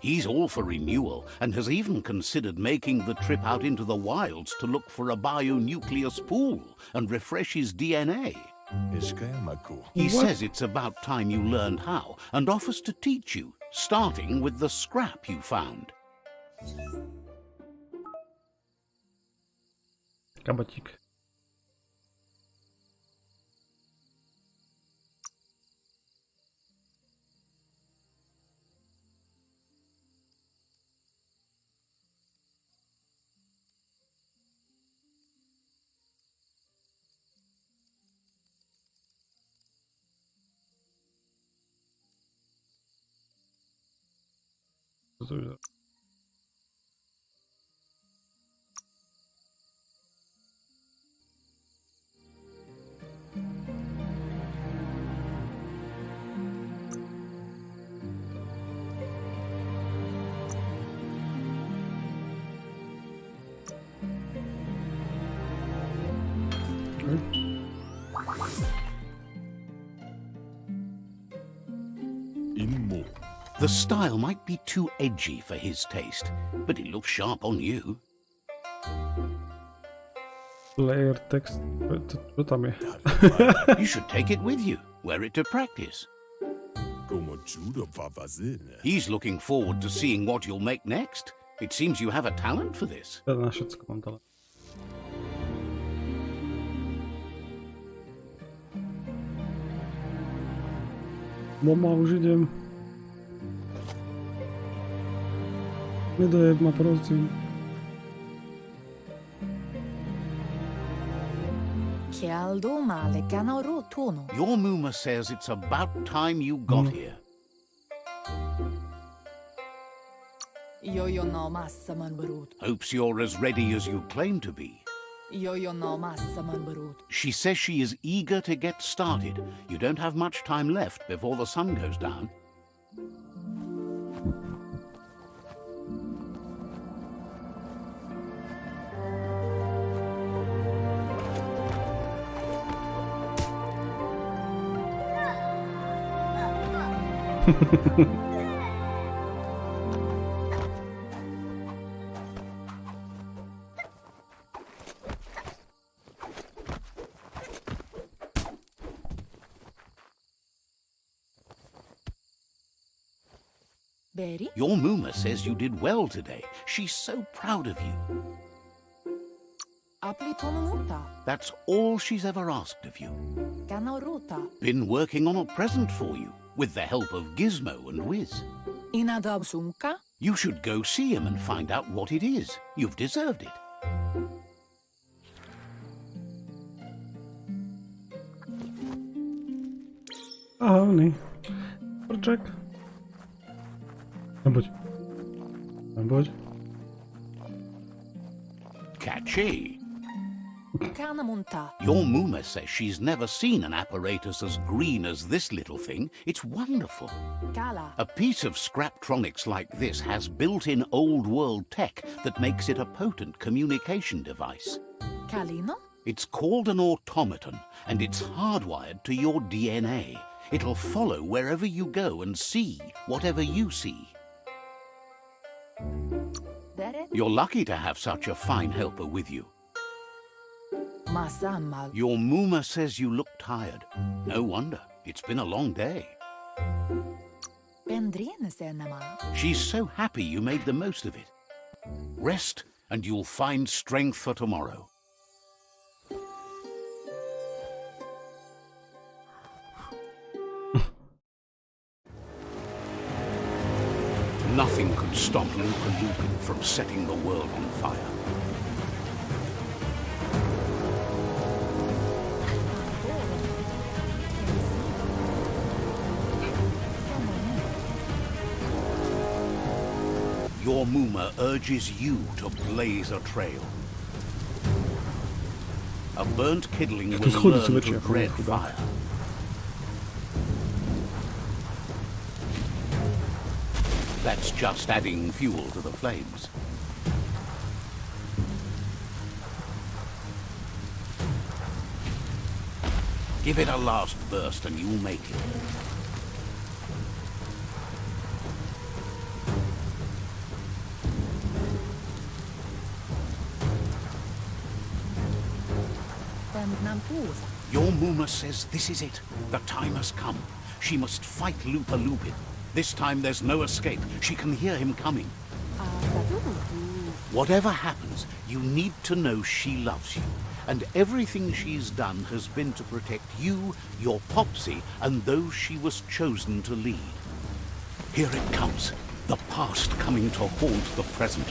He's all for renewal and has even considered making the trip out into the wilds to look for a bionucleus pool and refresh his DNA. He says it's about time you learned how and offers to teach you, starting with the scrap you found. Kabatík. Co to je? The style might be too edgy for his taste, but it looks sharp on you. Layer text. Co tam je? You should take it with you, wear it to practice. He's looking forward to seeing what you'll make next. It seems you have a talent for this. Ja na všetko mám talent. Mama, už idem. Nedojeb ma, prosím. Your Muma says it's about time you got here. Hopes you're as ready as you claim to be. She says she is eager to get started. You don't have much time left before the sun goes down. Your Muma says you did well today. She's so proud of you. That's all she's ever asked of you. Been working on a present for you, with the help of Gizmo and Wiz. You should go see him and find out what it is. You've deserved it. Ahoj, Prček. Nebuď. Catchy. Your Muma says she's never seen an apparatus as green as this little thing. It's wonderful. A piece of Scraptronics like this has built-in old-world tech that makes it a potent communication device. It's called an automaton, and it's hardwired to your DNA. It'll follow wherever you go and see whatever you see. You're lucky to have such a fine helper with you. Your Muma says you look tired. No wonder. It's been a long day. She's so happy you made the most of it. Rest and you'll find strength for tomorrow. Nothing could stop LUPA-LUPIN from setting the world on fire. Your Muma urges you to blaze a trail. A burnt kidling will learn to dread fire. That's just adding fuel to the flames. Give it a last burst and you'll make it. Your Muma says this is it. The time has come. She must fight LUPA-LUPIN. This time there's no escape. She can hear him coming. Whatever happens, you need to know she loves you. And everything she's done has been to protect you, your Popsy, and those she was chosen to lead. Here it comes. The past coming to haunt the present.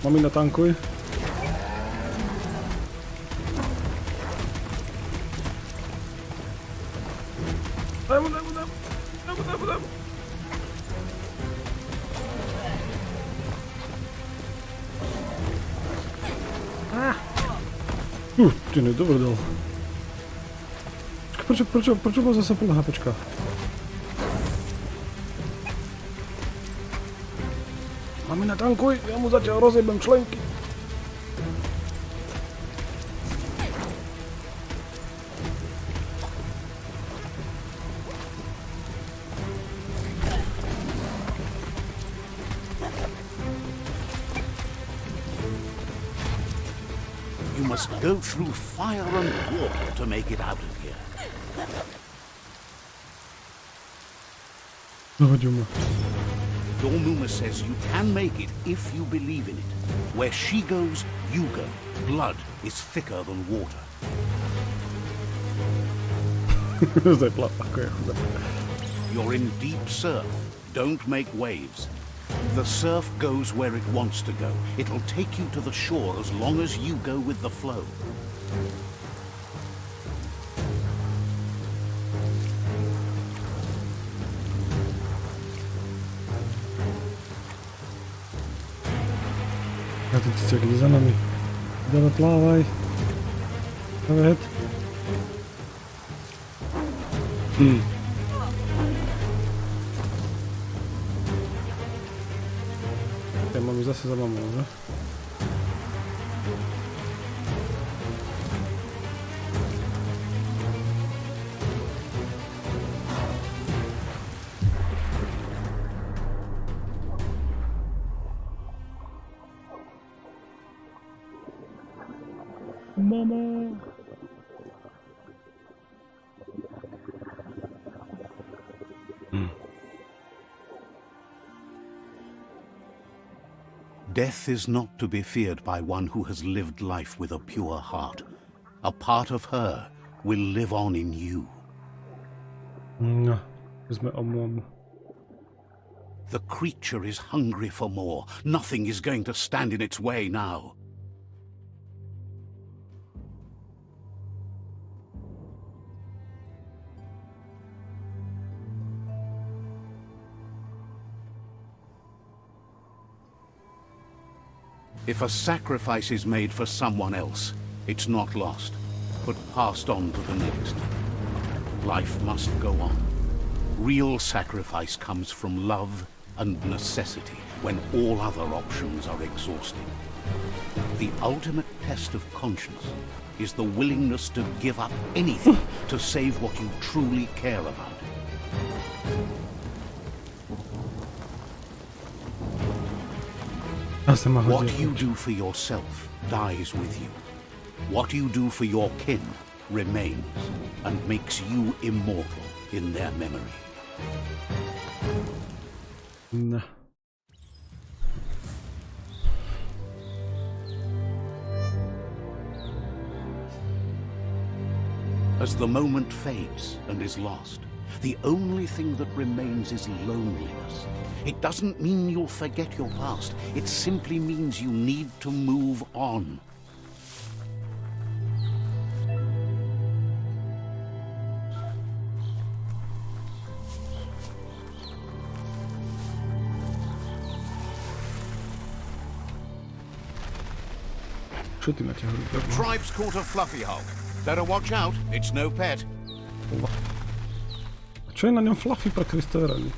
Mami, natankuj. Daj mu. Ty nie, dobro dal. Prečo bol zase plná hapečka? Mami, natankuj, ja mu zatiaľ rozjebem členky. You must go through fire and water to make it out of here. Your Muma says you can make it if you believe in it. Where she goes, you go. Blood is thicker than water. You're in deep surf. Don't make waves. The surf goes where it wants to go. It'll take you to the shore as long as you go with the flow. A ty ciekli za nami. Dawaj, plawaj. Nawet. Ja mam zase za mamą, że? Mama! Death is not to be feared by one who has lived life with a pure heart. A part of her will live on in you. No, wezmę omłom. The creature is hungry for more. Nothing is going to stand in its way now. If a sacrifice is made for someone else, it's not lost, but passed on to the next. Life must go on. Real sacrifice comes from love and necessity when all other options are exhausted. The ultimate test of conscience is the willingness to give up anything to save what you truly care about. What you do for yourself dies with you. What you do for your kin remains and makes you immortal in their memory. No. As the moment fades and is lost, the only thing that remains is loneliness. It doesn't mean you'll forget your past. It simply means you need to move on. Pušetina ťa horí. Tribe's caught a fluffy hulk. Better watch out, it's no pet. A čo je na ňom Fluffy pre Kristova radi?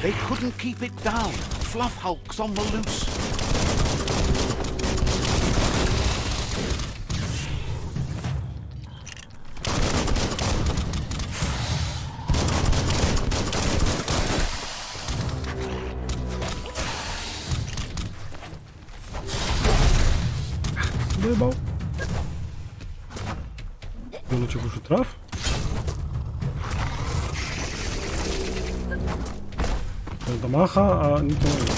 They couldn't keep it down. Fluff hulk's on the loose. Dojebal. Bylo čo už traf? Ten to mácha a nič to nevie.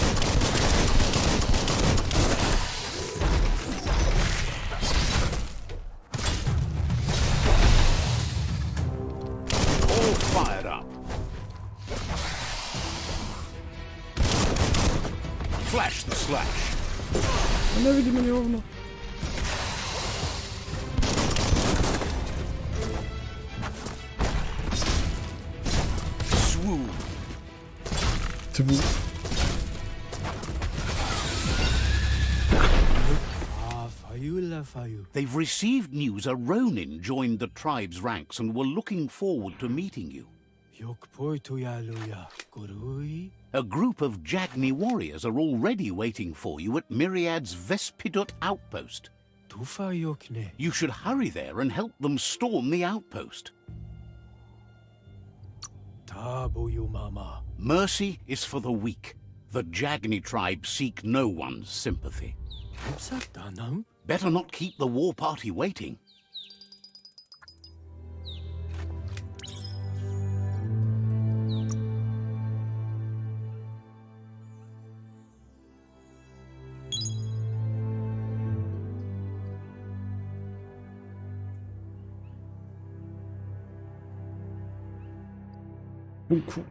All fired up. Flash the slash. A nevidím ani hovno. Cvu. They've received news a Ronin joined the tribe's ranks and were looking forward to meeting you. A group of Jagni warriors are already waiting for you at Myriad's Vespidut outpost. You should hurry there and help them storm the outpost. Mercy is for the weak. The Jagni tribe seek no one's sympathy. Better not keep the war party waiting. Cool.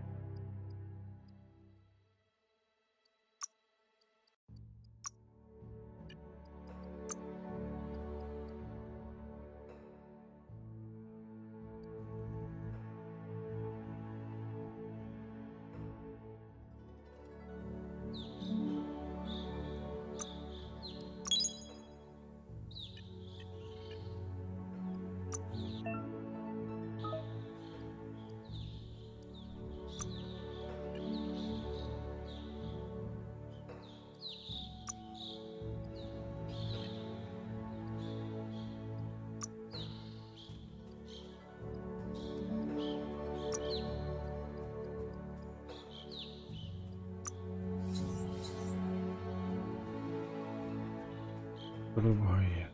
Próbuję.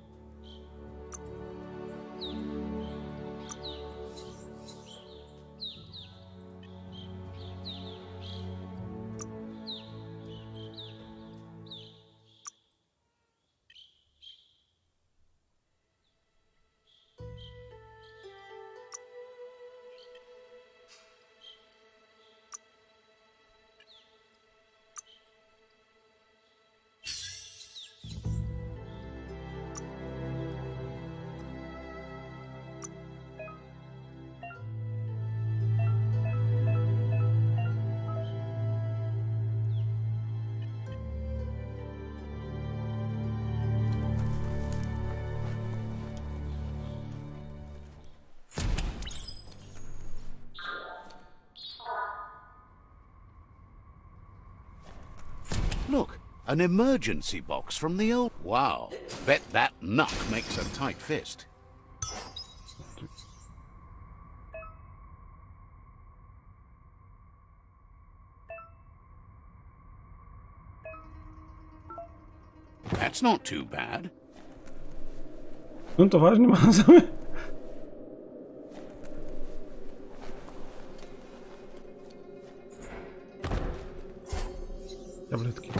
Look, an emergency box from the old... Wow, bet that nut makes a tight fist. That's not too bad. No to vážne má zame. Tabletky.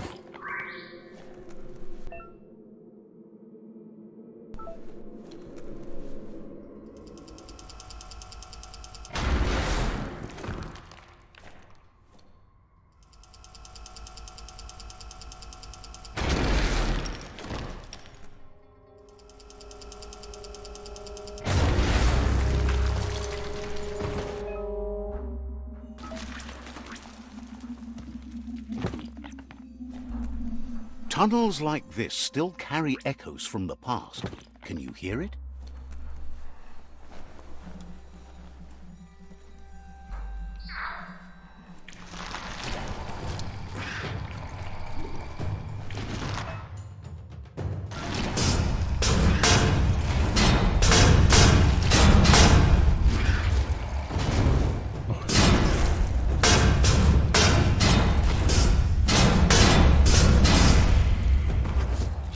Tunnels like this still carry echoes from the past. Can you hear it?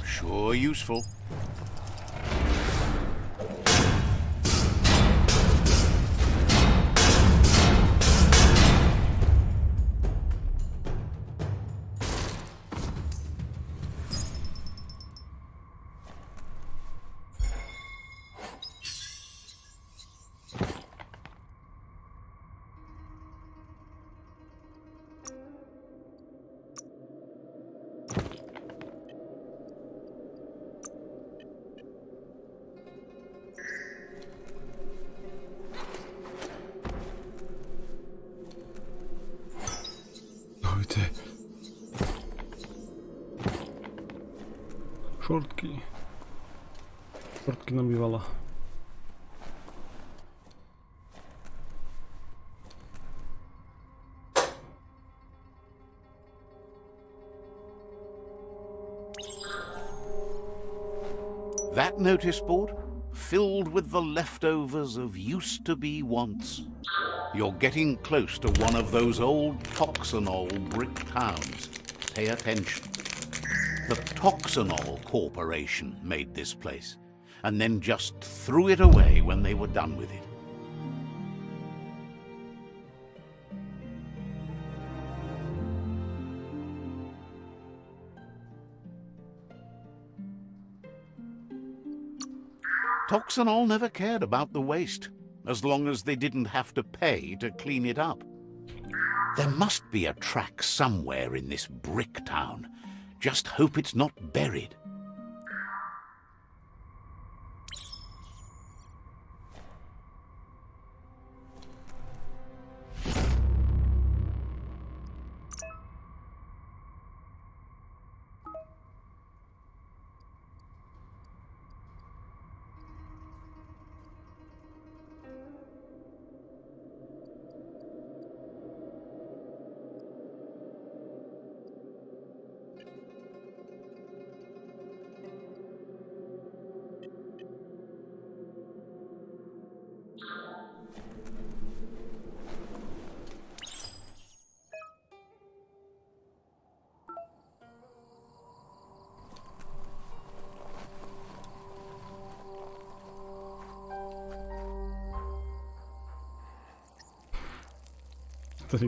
Sure useful. Šortky. Šortky nám bývala. That notice board? Filled with the leftovers of used-to-be wants. You're getting close to one of those old Toxanol brick towns. Pay attention. The Toxanol Corporation made this place, and then just threw it away when they were done with it. Toxanol never cared about the waste, as long as they didn't have to pay to clean it up. There must be a track somewhere in this brick town. Just hope it's not buried.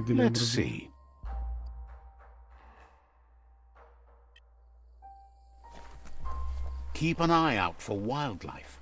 Let's see. Keep an eye out for wildlife.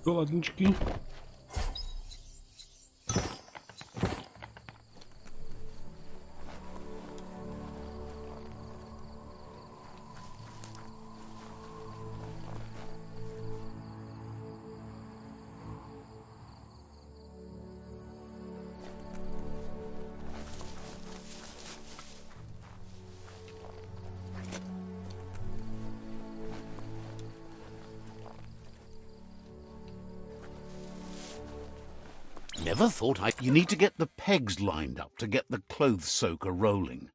Ladničky. Never thought You need to get the pegs lined up to get the clothes soaker rolling.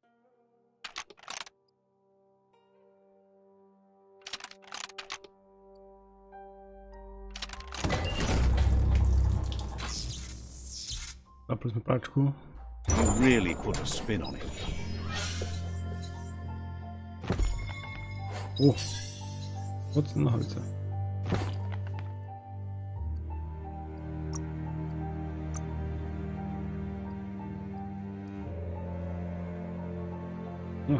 Zapli sme práčku. You really put a spin on it. Moc nohavice. No,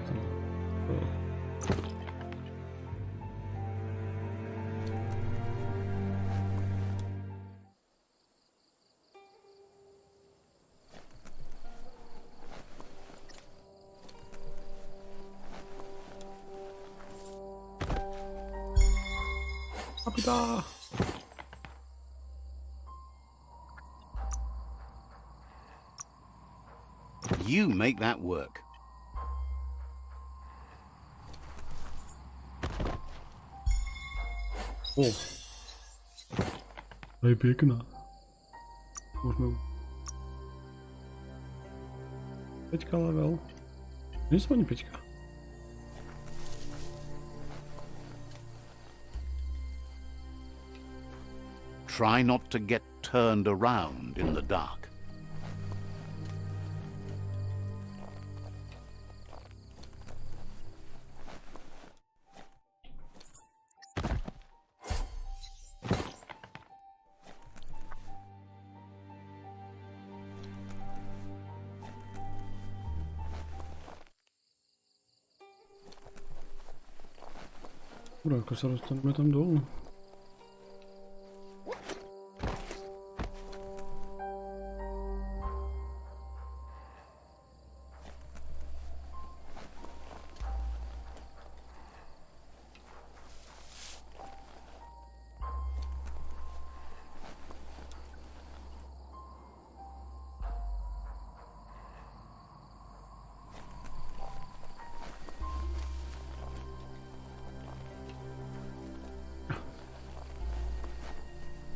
Kapita! You make that work. O! Ej, piękna. Można... Peťka level. Nie są ani Peťka. Try not to get turned around in the dark. Dobra, ako sa dostaneme tam dolu?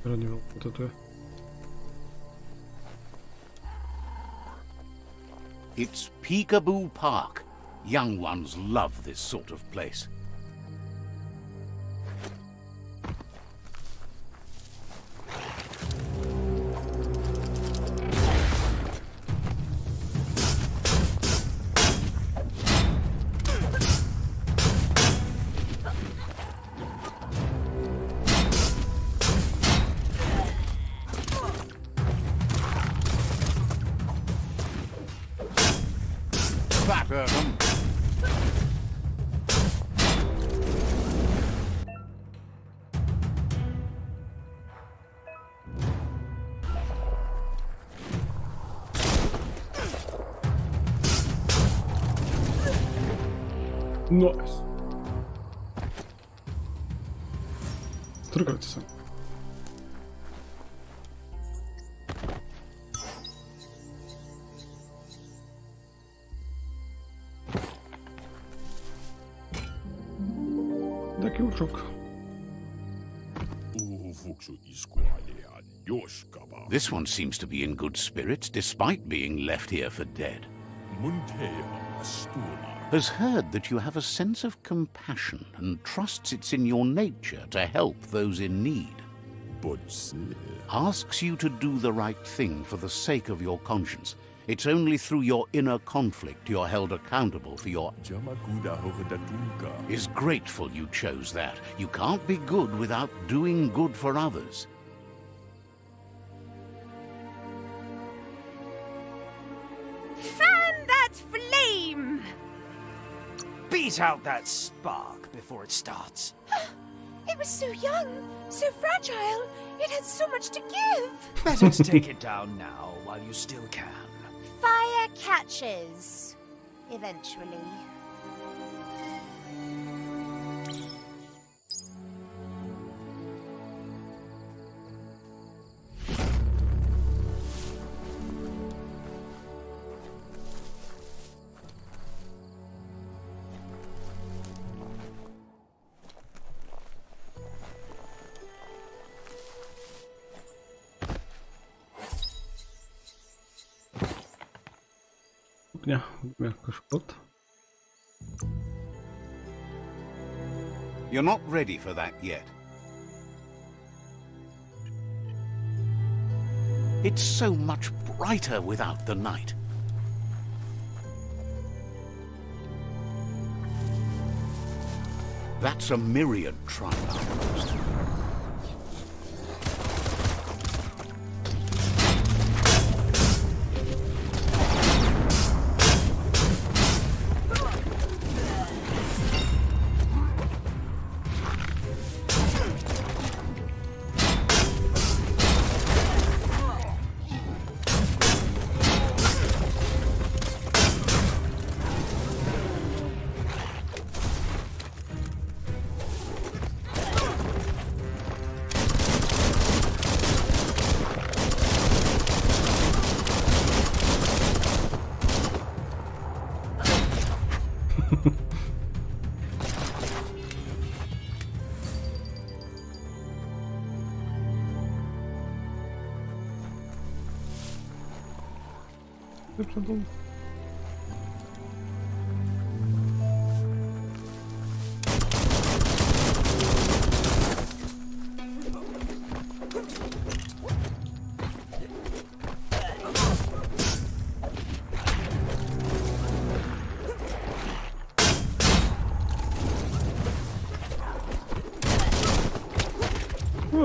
Radio, to tu je. It's Peekaboo Park. Young ones love this sort of place. That hurt 'em. Nice. Trkajte sa. Taký účok. This one seems to be in good spirits despite being left here for dead. Has heard that you have a sense of compassion and trusts it's in your nature to help those in need. Asks you to do the right thing for the sake of your conscience. It's only through your inner conflict you're held accountable for your... Is grateful you chose that. You can't be good without doing good for others. Fan that flame! Beat out that spark before it starts. It was so young, so fragile. It had so much to give. Better to take it down now while you still can. Fire catches. Eventually. Ja, jako szkod. You're not ready for that yet. It's so much brighter without the night. That's a myriad tribe outpost. Wyprzedł.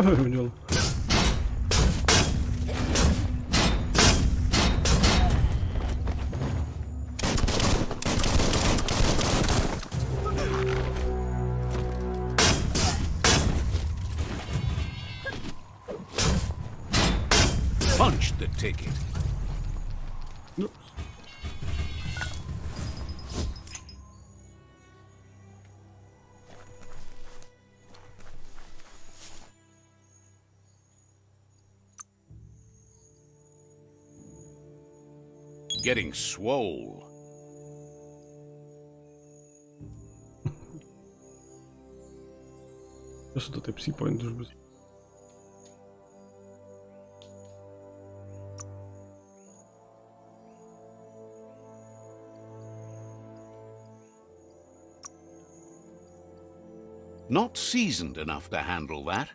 Wyjął. Punch the ticket. No. Getting swole. To są te PSI-POINT już bez... Not seasoned enough to handle that.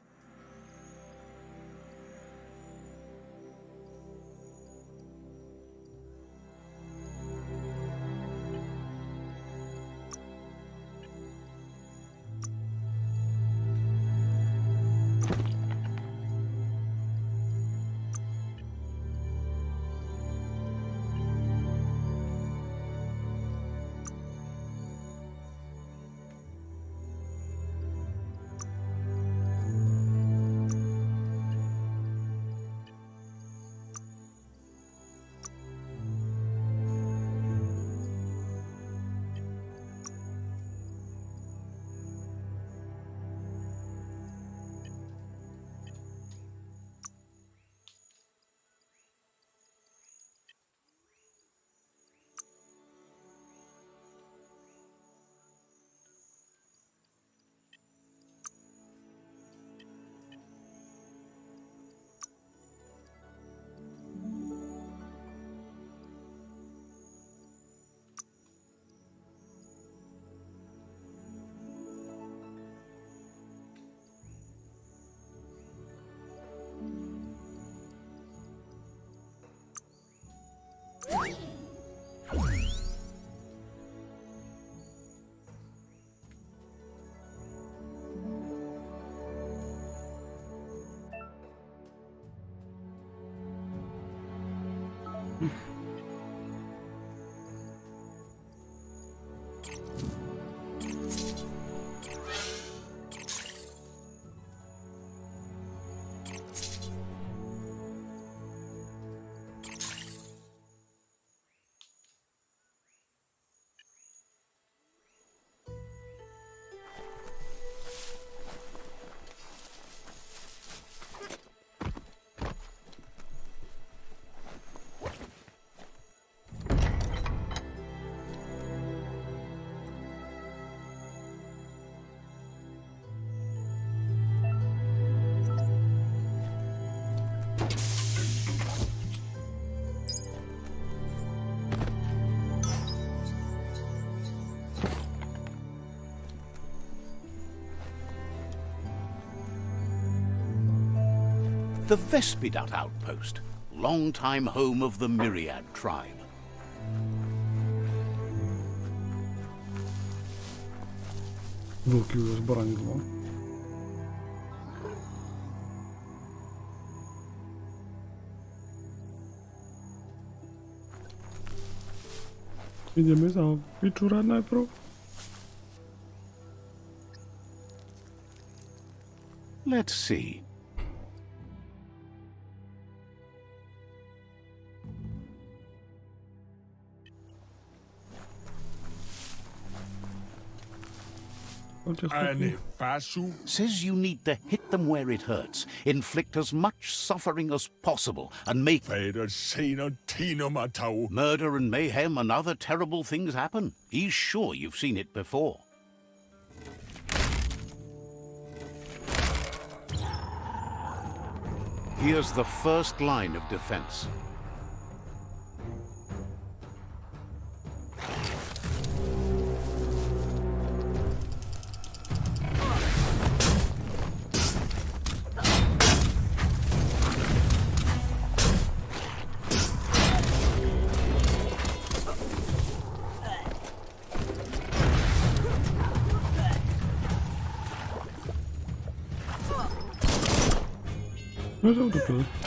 The Vespidut outpost, long-time home of the Myriad tribe. Wilki już zbarańgło. Idziemy za wieczóra najpierw. Let's see. Says you need to hit them where it hurts, inflict as much suffering as possible, and make murder and mayhem and other terrible things happen. He's sure you've seen it before. Here's the first line of defense.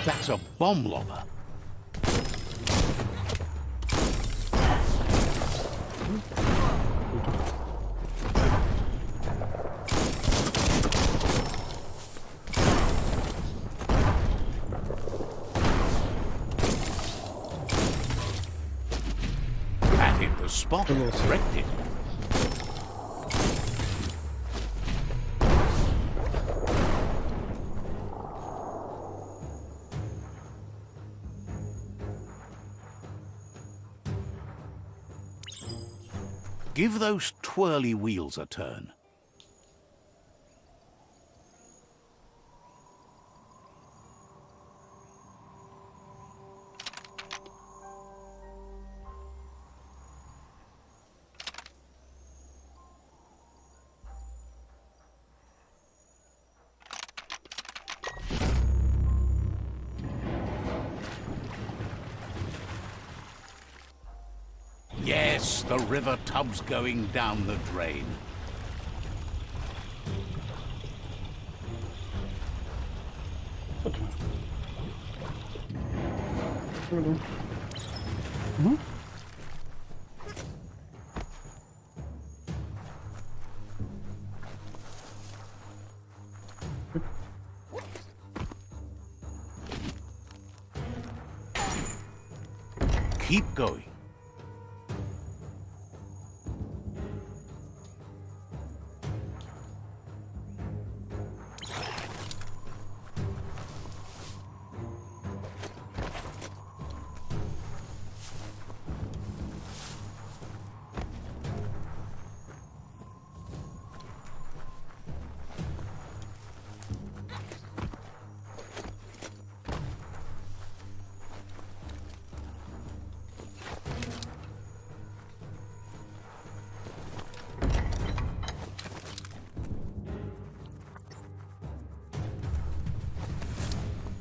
That's a bomb lobber. That hit the spot, wrecked it. Give those twirly wheels a turn. Yes, the river tub's going down the drain. Keep going.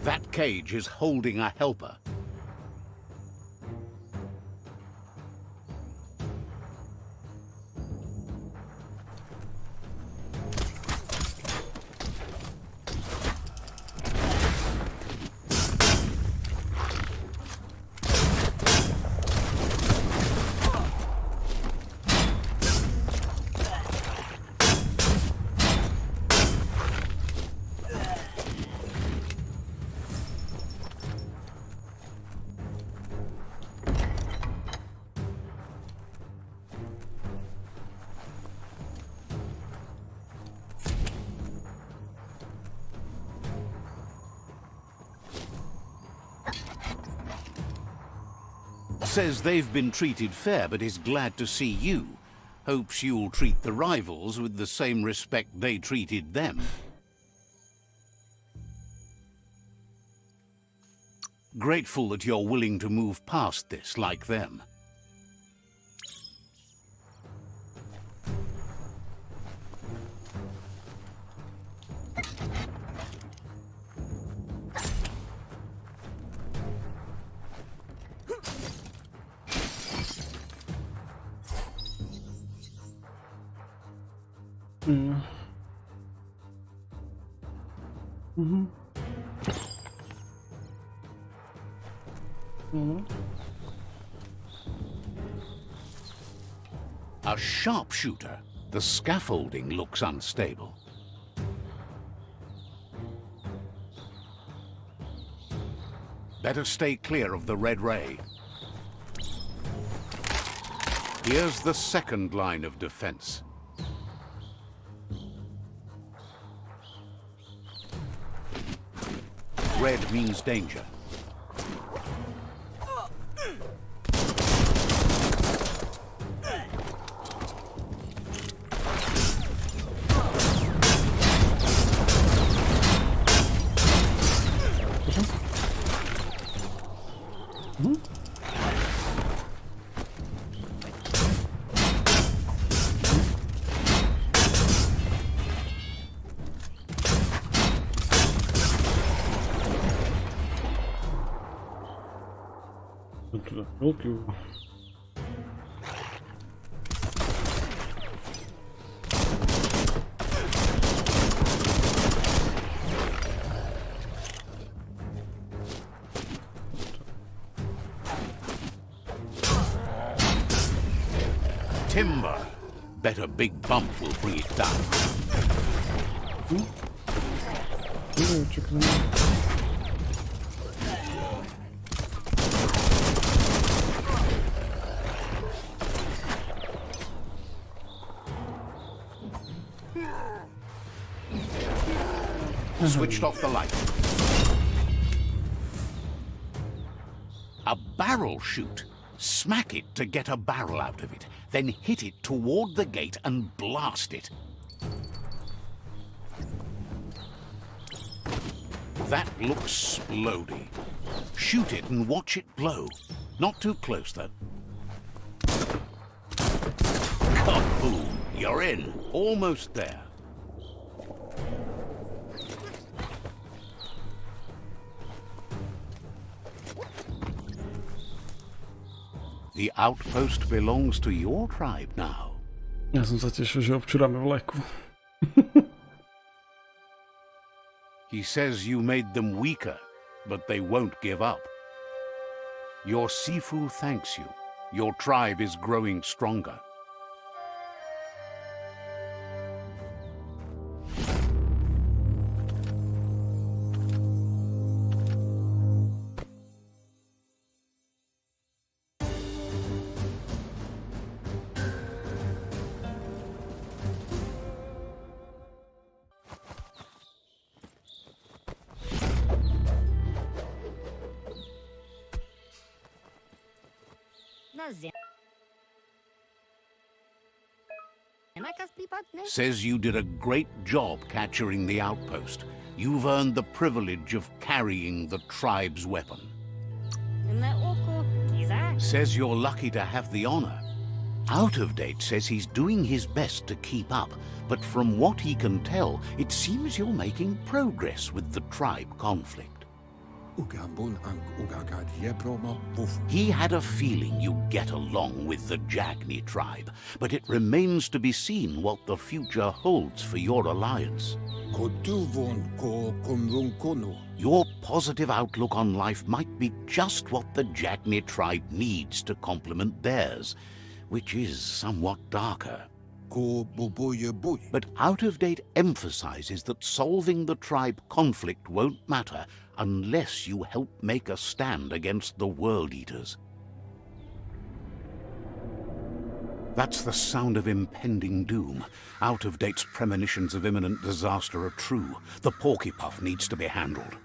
That cage is holding a helper. Says they've been treated fair, but is glad to see you. Hopes you'll treat the rivals with the same respect they treated them. Grateful that you're willing to move past this like them. A sharpshooter. The scaffolding looks unstable. Better stay clear of the red ray. Here's the second line of defense. red means danger. Ruky. Timber. Bet a big bump will bring it down. Switched off the light. A barrel shoot. Smack it to get a barrel out of it, then hit it toward the gate and blast it. That looks splody. Shoot it and watch it blow. Not too close, though. Kaboom! You're in. Almost there. The outpost belongs to your tribe now. Ja som sa tešil, že občuráme vlajku. He says you made them weaker, but they won't give up. Your Sifu thanks you. Your tribe is growing stronger. Says you did a great job capturing the outpost. You've earned the privilege of carrying the tribe's weapon. Says you're lucky to have the honor. Out of Date says he's doing his best to keep up, but from what he can tell, it seems you're making progress with the tribe conflict. He had a feeling you'd get along with the Jagni tribe, but it remains to be seen what the future holds for your alliance. Your positive outlook on life might be just what the Jagni tribe needs to complement theirs, which is somewhat darker. But Out of Date emphasizes that solving the tribe conflict won't matter unless you help make a stand against the World Eaters. That's the sound of impending doom. Out of Date's premonitions of imminent disaster are true. The Porkypuff needs to be handled.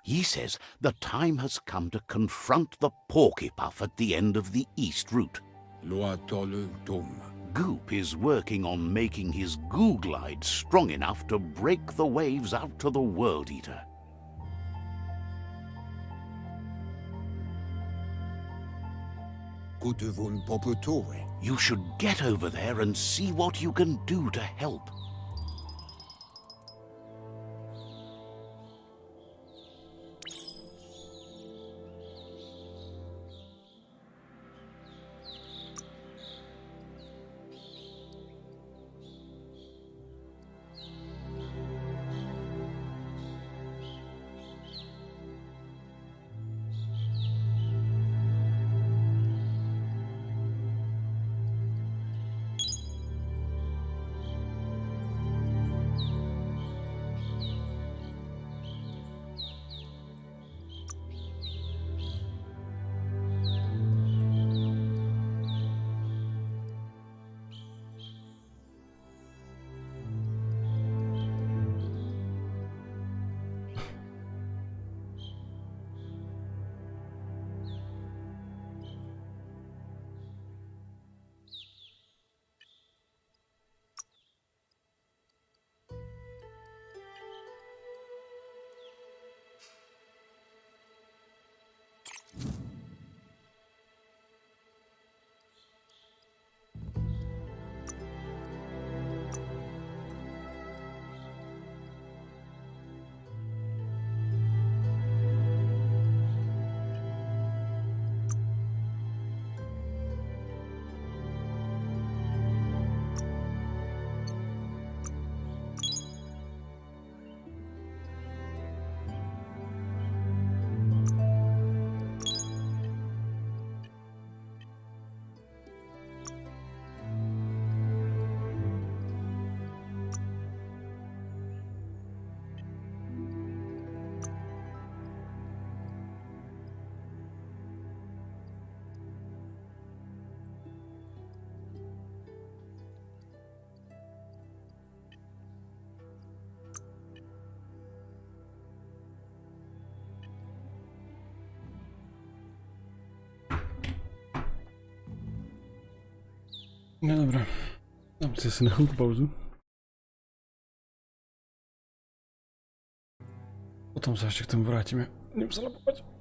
He says the time has come to confront the Porkypuff at the end of the East Route. Goop is working on making his goo glide strong enough to break the waves out to the World Eater. You should get over there and see what you can do to help. No dobra. Dám si na chvíľku pauzu. Potom sa ešte k tomu vrátime. Idem sa labovať.